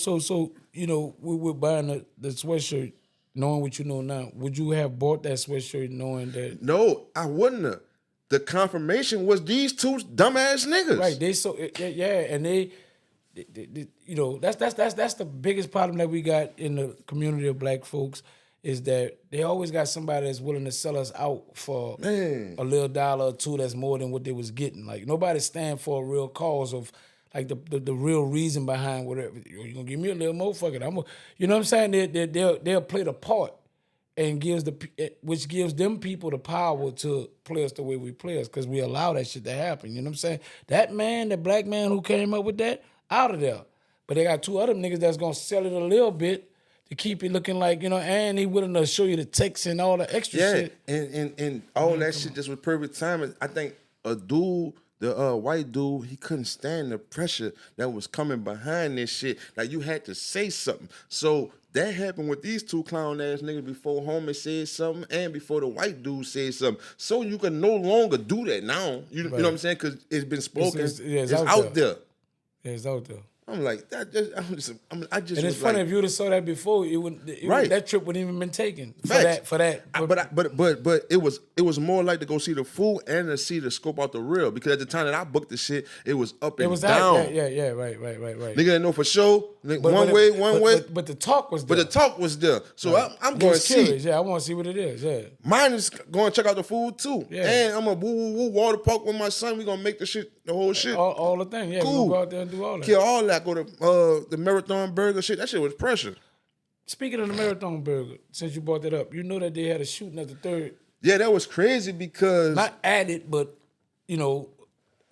you know, we were buying the sweatshirt, knowing what you know now. Would you have bought that sweatshirt knowing that? No, I wouldn't have. The confirmation was these two dumbass niggas. Right. And you know, that's the biggest problem that we got in the community of black folks is that they always got somebody that's willing to sell us out for a little dollar or two that's more than what they was getting. Like nobody stand for a real cause of like the real reason behind whatever. You gonna give me a little more? Fuck it. You know what I'm saying? They'll play the part and which gives them people the power to play us the way we play us because we allow that shit to happen. You know what I'm saying? That black man who came up with that, out of there. But they got two other niggas that's gonna sell it a little bit to keep it looking like, you know, and he willing to show you the text and all the extra shit. And all that shit just was perfect timing. I think a dude, the white dude, he couldn't stand the pressure that was coming behind this shit. Like you had to say something. So that happened with these two clown ass niggas before Homie said something and before the white dude said something. So you can no longer do that now. You know what I'm saying? Because it's been spoken. It's out there. Yeah, it's out there. I'm like that. I just. And it's funny if you would have saw that before, that trip wouldn't even been taken for that. But it was more like to go see the food and to see the scope out the reel because at the time that I booked the shit, it was up and down. Right. Nigga didn't know for sure. One way. But the talk was there. But the talk was there. So I'm going to see. Yeah, I want to see what it is. Yeah. Mine is going to check out the food too. Yeah. And I'm a woo water park with my son. We gonna make the whole shit. All the thing. Yeah. Cool. We gonna go out there and do all that. Kill all that. Go to the Marathon Burger shit. That shit was pressure. Speaking of the Marathon Burger, since you brought that up, you know that they had a shooting at the third. Yeah, that was crazy because not at it, but it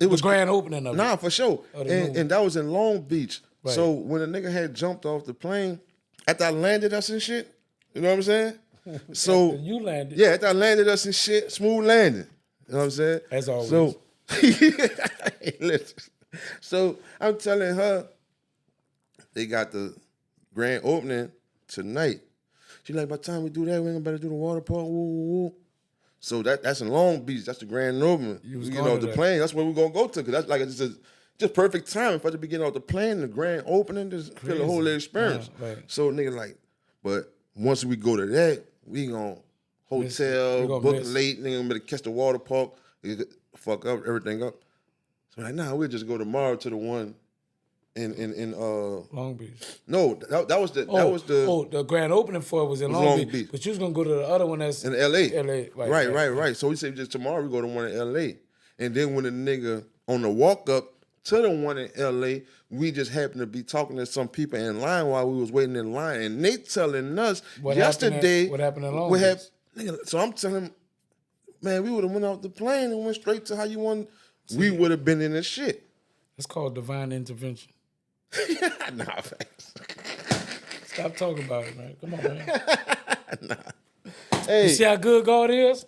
was grand opening of it. Nah, for sure. And that was in Long Beach. Right. So when a nigga had jumped off the plane, after I landed us and shit, you know what I'm saying? So you landed. Yeah, after I landed us and shit, smooth landing. You know what I'm saying? As always. So listen. So I'm telling her they got the grand opening tonight. She like, by the time we do that, we ain't better do the water park. Woo. So that's in Long Beach. That's the grand opening. You know, the plane. That's where we're gonna go to. Cause that's like it's just perfect time. If I just be getting off the plane, the grand opening, just feel the whole experience. Right. So nigga like, but once we go to that, we gonna hotel, book late. Nigga gonna catch the water park, fuck up everything up. So like, nah, we'll just go tomorrow to the one in Long Beach. No, that was the grand opening for it was in Long Beach. But you was gonna go to the other one that's in LA. Right. So we said just tomorrow we go to one in LA. And then when the nigga on the walk up to the one in LA, we just happened to be talking to some people in line while we was waiting in line. And they telling us yesterday what happened in Long Beach. Nigga, so I'm telling him, man, we would have went off the plane and went straight to how you want. We would have been in this shit. It's called divine intervention. Nah, facts. Stop talking about it, man. Come on, man. Nah. Hey. You see how good God is?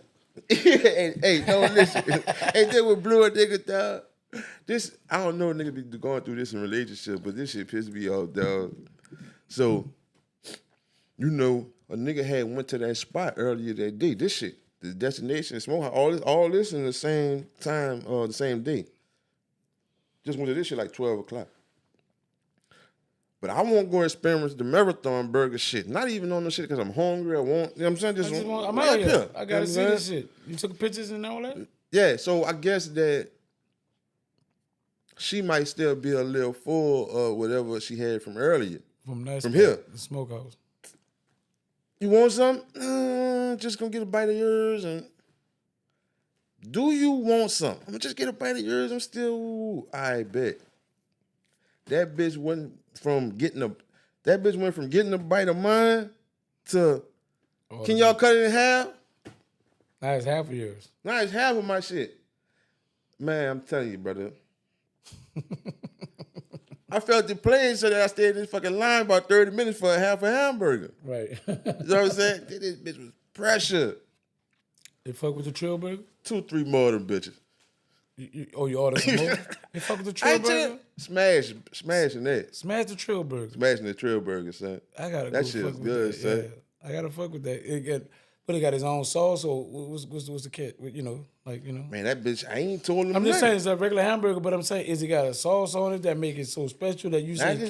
hey, no, listen. Hey, they would blew a nigga down. This, I don't know, nigga be going through this in relationships, but this shit pissed me off, dog. So, you know, a nigga had went to that spot earlier that day. This shit, the destination, SMOKEHOUSE, all this in the same time, the same day. Just went to this shit like 12 o'clock. But I won't go experience the Marathon Burger shit. Not even on the shit because I'm hungry. I want, you know what I'm saying? I'm out here. I gotta see this shit. You took pictures and all that? Yeah, so I guess that she might still be a little full of whatever she had from earlier. From here. The SMOKEHOUSE. You want something? Just gonna get a bite of yours and do you want something? I'm gonna just get a bite of yours. I'm still, I bet. That bitch went from getting a bite of mine to can y'all cut it in half? Now it's half of yours. Now it's half of my shit. Man, I'm telling you, brother. I felt the plane so that I stayed in this fucking line about 30 minutes for a half a hamburger. Right. You know what I'm saying? This bitch was pressure. They fuck with the Trill Burger? 2-3 more of them bitches. You ordered some more? They fuck with the Trill Burger? Smashing that. Smash the Trill Burger. Smashing the Trill Burger, son. I gotta that shit is good, son. Yeah. I gotta fuck with that. But he got his own sauce, or what's the kit? You know. Man, that bitch, I ain't told him. I'm just saying it's a regular hamburger, but I'm saying, is it got a sauce on it that make it so special that you say that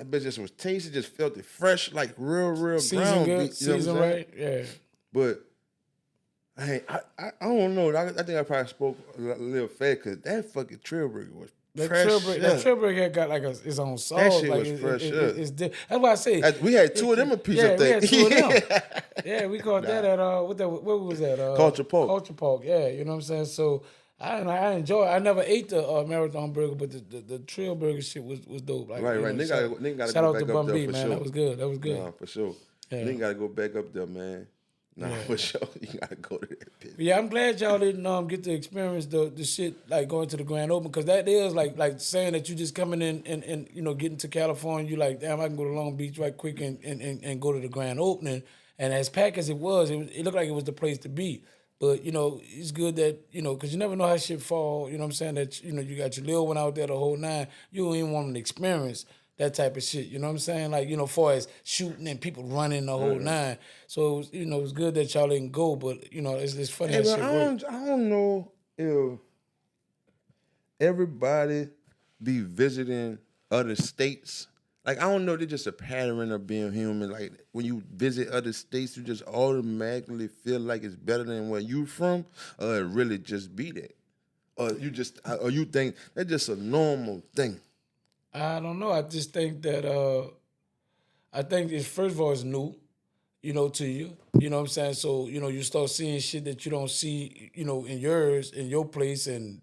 bitch just was tasty, just felt it fresh, like real season ground good, beef. Season right, yeah. But I don't know. I think I probably spoke a little fat because that fucking Trill Burger was That Trailbreak had got like his own sauce. That shit like was fresh up. That's why I say We had two of them a piece, I think. we had two of them. Yeah, we caught that at what was that? Culture Park. Culture Park. Yeah, you know what I'm saying. So I enjoy it. I never ate the marathon burger, but the trail burger shit was dope. Like, right. Nigga gotta go back up there for man. sure. That was good. Nah, for sure. Yeah. Nigga gotta go back up there, man. Nah, for sure. You gotta go to that bitch. Yeah, I'm glad y'all didn't get to experience the shit like going to the Grand Open, because that is like saying that you just coming in and getting to California, you like, damn, I can go to Long Beach right quick and go to the Grand Opening. And as packed as it looked like it was the place to be. But, it's good that, because you never know how shit fall, you know what I'm saying, that, you got your little one out there the whole nine, you don't even want them to experience that type of shit, you know what I'm saying? Like, far as shooting and people running the whole nine. So, it was good that y'all didn't go, but, it's funny how shit works. I don't know if everybody be visiting other states. Like, I don't know, they're just a pattern of being human. Like, when you visit other states, you just automatically feel like it's better than where you from, or it really just be that. Or you think that's just a normal thing. I don't know. I just think that I think it's, first of all, it's new, to you. You know what I'm saying? So, you start seeing shit that you don't see, in your place, and,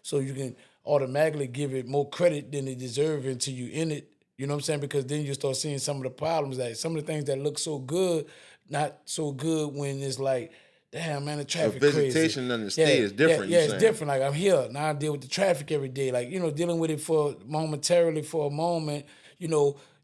so you can automatically give it more credit than it deserves until you in it. You know what I'm saying? Because then you start seeing some of the problems, that some of the things that look so good, not so good when it's like, damn, man, the traffic crazy. Visitation on the state is different. Yeah, it's different. Like, I'm here. Now I deal with the traffic every day. Like, dealing with it momentarily for a moment,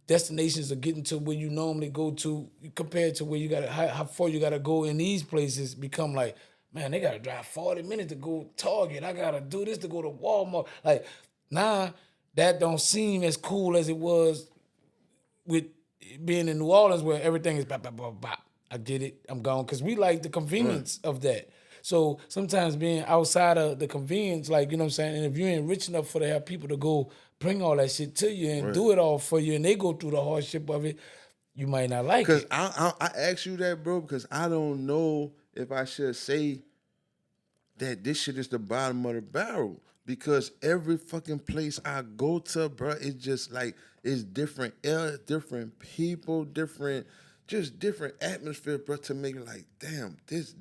destinations are getting to where you normally go to compared to where you got to, how far you got to go in these places become like, man, they got to drive 40 minutes to go Target. I got to do this to go to Walmart. Like, nah, that don't seem as cool as it was with being in New Orleans, where everything is bop, bop, bop, bop. I get it, I'm gone. Because we like the convenience of that. So sometimes being outside of the convenience, like, you know what I'm saying, and if you ain't rich enough to have people to go bring all that shit to you and do it all for you, and they go through the hardship of it, you might not like it. Because I ask you that, bro, because I don't know if I should say that this shit is the bottom of the barrel. Because every fucking place I go to, bro, it's just like, it's different air, different people, different atmosphere, bro, to make it like, damn, this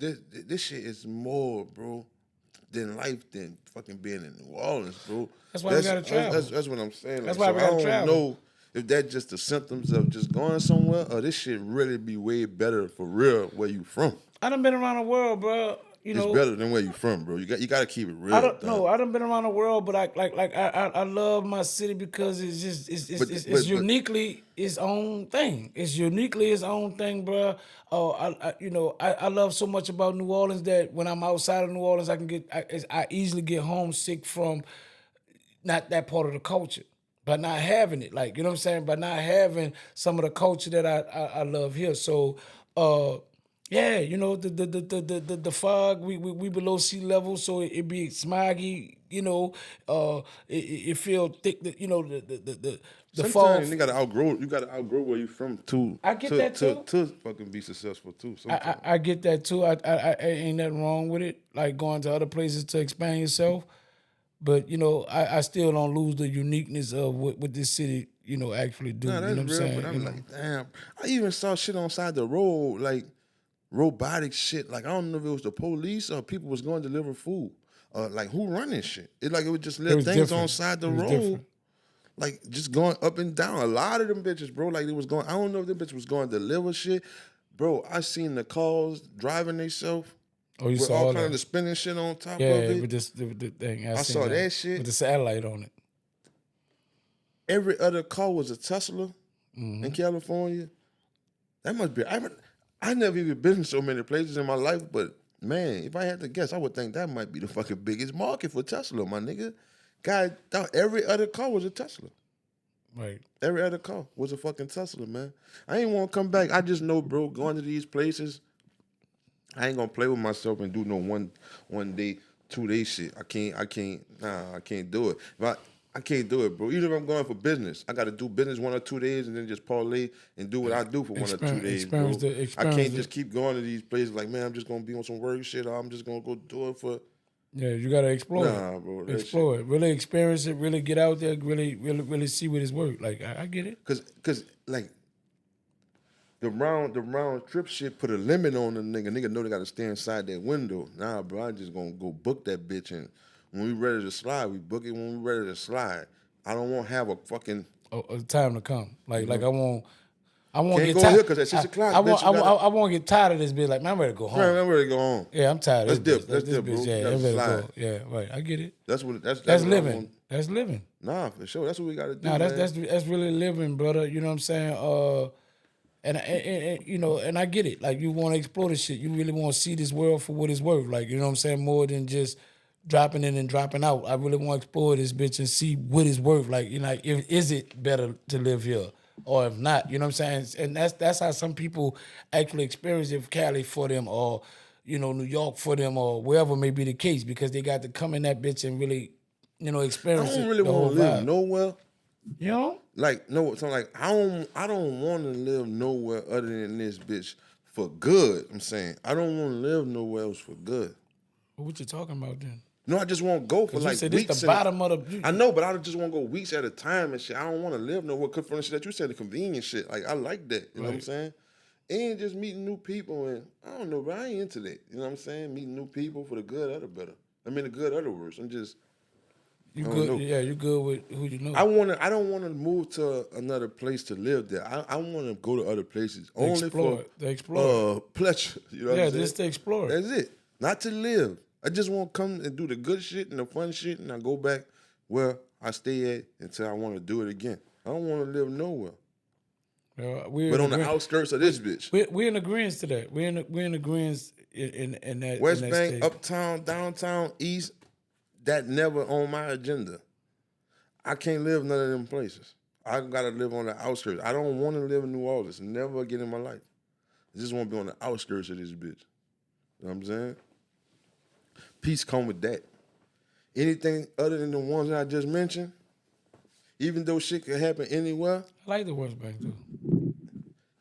shit is more, bro, than life, than fucking being in New Orleans, bro. That's why we gotta travel. That's what I'm saying. That's why we gotta travel. I don't know if that's just the symptoms of just going somewhere, or this shit really be way better for real where you from. I done been around the world, bro. It's better than where you from, bro. You got to keep it real. I done been around the world, but I love my city because it's just it's uniquely its own thing. It's uniquely its own thing, bro. I love so much about New Orleans that when I'm outside of New Orleans, I easily get homesick from not that part of the culture, but not having it. Like, you know what I'm saying? But not having some of the culture that I love here. So. Yeah, the fog, we below sea level, so it be smoggy, it feel thick, the sometimes fog. You gotta outgrow where you from too. I get that too. To fucking be successful too. I get that too. I ain't nothing wrong with it, like going to other places to expand yourself. But, I still don't lose the uniqueness of what this city, actually do. Nah, that's you know what real, I'm saying? but I'm like, damn. I even saw shit on side the road, like robotic shit. Like, I don't know if it was the police or people was going to deliver food. Like, who running shit? It was just little things different. On side the road. Different. Like, just going up and down. A lot of them bitches, bro, like, they was going, I don't know if them bitches was going to deliver shit. Bro, I seen the cars driving themselves. Oh, you with saw all that? kind of spinning shit on top of it? Yeah, with the thing. I saw that shit. With the satellite on it. Every other car was a Tesla in California. That must be, I never even been in so many places in my life, but man, if I had to guess, I would think that might be the fucking biggest market for Tesla, my nigga. God, every other car was a Tesla. Right. Every other car was a fucking Tesla, man. I ain't want to come back. I just know, bro, going to these places, I ain't gonna play with myself and do no one day, 2 day shit. I can't do it. I can't do it, bro. Even if I'm going for business, I got to do business 1 or 2 days and then just parlay and do what I do for 1 or 2 days, bro. I can't just keep going to these places like, man, I'm just going to be on some work shit or I'm just going to go do it for Yeah, you gotta explore Nah, bro, it. that Explore it. Really experience it. Really get out there. Really see what it's worth. Like I get it. Cause like the round trip shit put a limit on the nigga. Nigga know they gotta stay inside that window. Nah, bro, I just gonna go book that bitch, and when we ready to slide, we book it when we ready to slide. I don't want to have a fucking Time to come. Like I won't can't get go tired. here because at 6 o'clock, bitch, you gotta. I won't get tired of this bitch. Like man, I'm ready to go home. Man, I'm ready to go home. Yeah, I'm tired Let's of this dip. bitch. Let's This dip, bro. bitch, We yeah, gotta I'm ready to slide. go. Yeah, right. I get it. That's what That's what I living. want. That's living. Nah, for sure. That's what we gotta do. Nah, man. that's really living, brother. You know what I'm saying? And you know, and I get it. Like you want to explore this shit. You really want to see this world for what it's worth. Like you know what I'm saying? More than just dropping in and dropping out. I really want to explore this bitch and see what it's worth. Like you know, is it better to live here or if not? You know what I'm saying? And that's how some people actually experience it. Cali for them or you know New York for them or wherever may be the case because they got to come in that bitch and really you know I experience don't it, really the want whole to live vibe. nowhere. You know? Like no, so like I don't want to live nowhere other than this bitch for good. I'm saying I don't want to live nowhere else for good. What you talking about then? No, I just want to go for You like said this weeks. the bottom of the. I know, but I just want to go weeks at a time and shit. I don't want to live nowhere. Cause from the shit that you said, the convenient shit. Like I like that. You know what I'm Right. saying? And just meeting new people and I don't know, but I ain't into that. You know what I'm saying? Meeting new people for the good or the better. I mean the good or the worse. I'm just. You I don't good? know. Yeah, you good with who you know. I don't want to move to another place to live there. I want to go to other places only explore for it. To explore pleasure. You know what yeah, I'm saying? just to explore it. That's it. Not to live. I just want to come and do the good shit and the fun shit, and I go back where I stay at until I want to do it again. I don't want to live nowhere. But on the outskirts of this bitch. We're in agreement to that. We're in agreement in that West in that Bank, state. uptown, downtown, east, that never on my agenda. I can't live none of them places. I gotta live on the outskirts. I don't want to live in New Orleans. Never again in my life. I just want to be on the outskirts of this bitch. You know what I'm saying? Peace come with that. Anything other than the ones that I just mentioned, even though shit can happen anywhere, I like the West Bank too.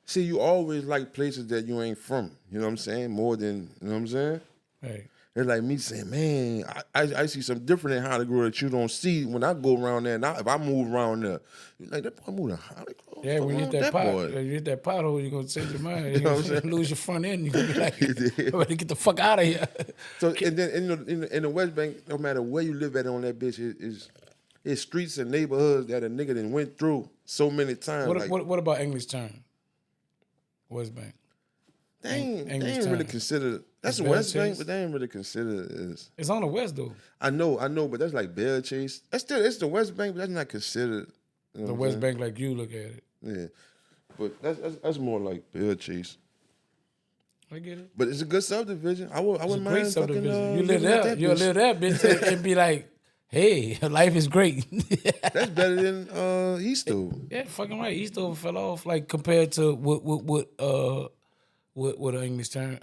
see, you always like places that you ain't from. You know what I'm saying? More than, you know what I'm saying? Hey, It's like me saying, man, I see something different in Hollywood that you don't see when I go around there. Now, if I move around there, you're like, that boy moving to Hollywood. yeah, when you hit that pot, you hit that pothole, you're gonna change your mind. You're gonna lose your front end. You're gonna be like, I'm ready to get the fuck out of here. So and then in the West Bank, no matter where you live at on that bitch, it's streets and neighborhoods that a nigga done went through so many times. What about English Turn? West Bank. They ain't English really Turn. considered. That's the Bell West Bank, Chase? but they ain't really considered as. It's on the west though. I know, but that's like Bell Chase. It's the West Bank, but that's not considered. You know The what I'm West saying? Bank, like you look at it. Yeah, but that's more like Bell Chase. I get it. But it's a good subdivision. I wouldn't It's a mind great fucking. subdivision. You live living at there. that You'll bitch. live that bitch and be like, hey, life is great. That's better than Eastover. Yeah, fucking right. Eastover fell off like compared to what an English Turn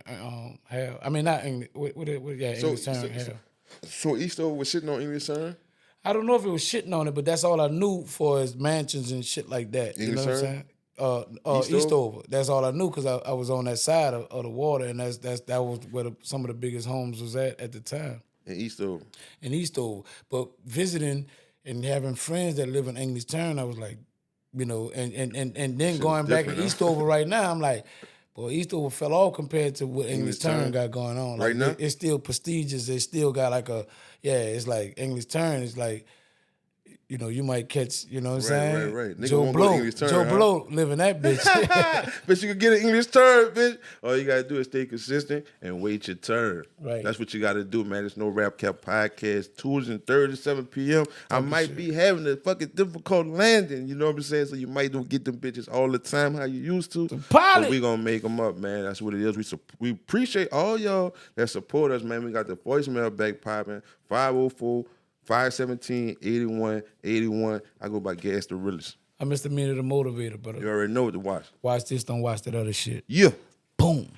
have. I mean, not English. English Turn have. So Eastover was sitting on English Turn. I don't know if it was shitting on it, but that's all I knew for his mansions and shit like that. You know English what I'm Turn? saying? Eastover. That's all I knew because I was on that side of the water, and that was where some of the biggest homes was at the time. In Eastover. In Eastover. But visiting and having friends that live in English Turn, I was like, you know, and then going back in Eastover right now, I'm like, boy, Eastover fell off compared to what English Turn got going on. Like, Right now? It's still prestigious. It still got like it's like English Turn is like, you know, you might catch, you know what I'm saying? Right. Nigga Joe won't go to Blow. English Turn, Joe huh? Blow living that bitch. But you can get an English turn, bitch. All you gotta do is stay consistent and wait your turn. Right. That's what you gotta do, man. There's no Rap Cap podcast. Tuesdays and Thursdays, 7 p.m. I might be having a fucking difficult landing, you know what I'm saying? So you might don't get them bitches all the time how you used to. pilot. But we gonna make them up, man. That's what it is. We appreciate all y'all that support us, man. We got the voicemail back popping. 504-517-8181. I go by Gas the Realest. I'm Mr. MEANA the Motivator, but You already know what to watch. watch this, don't watch that other shit. Yeah. Boom.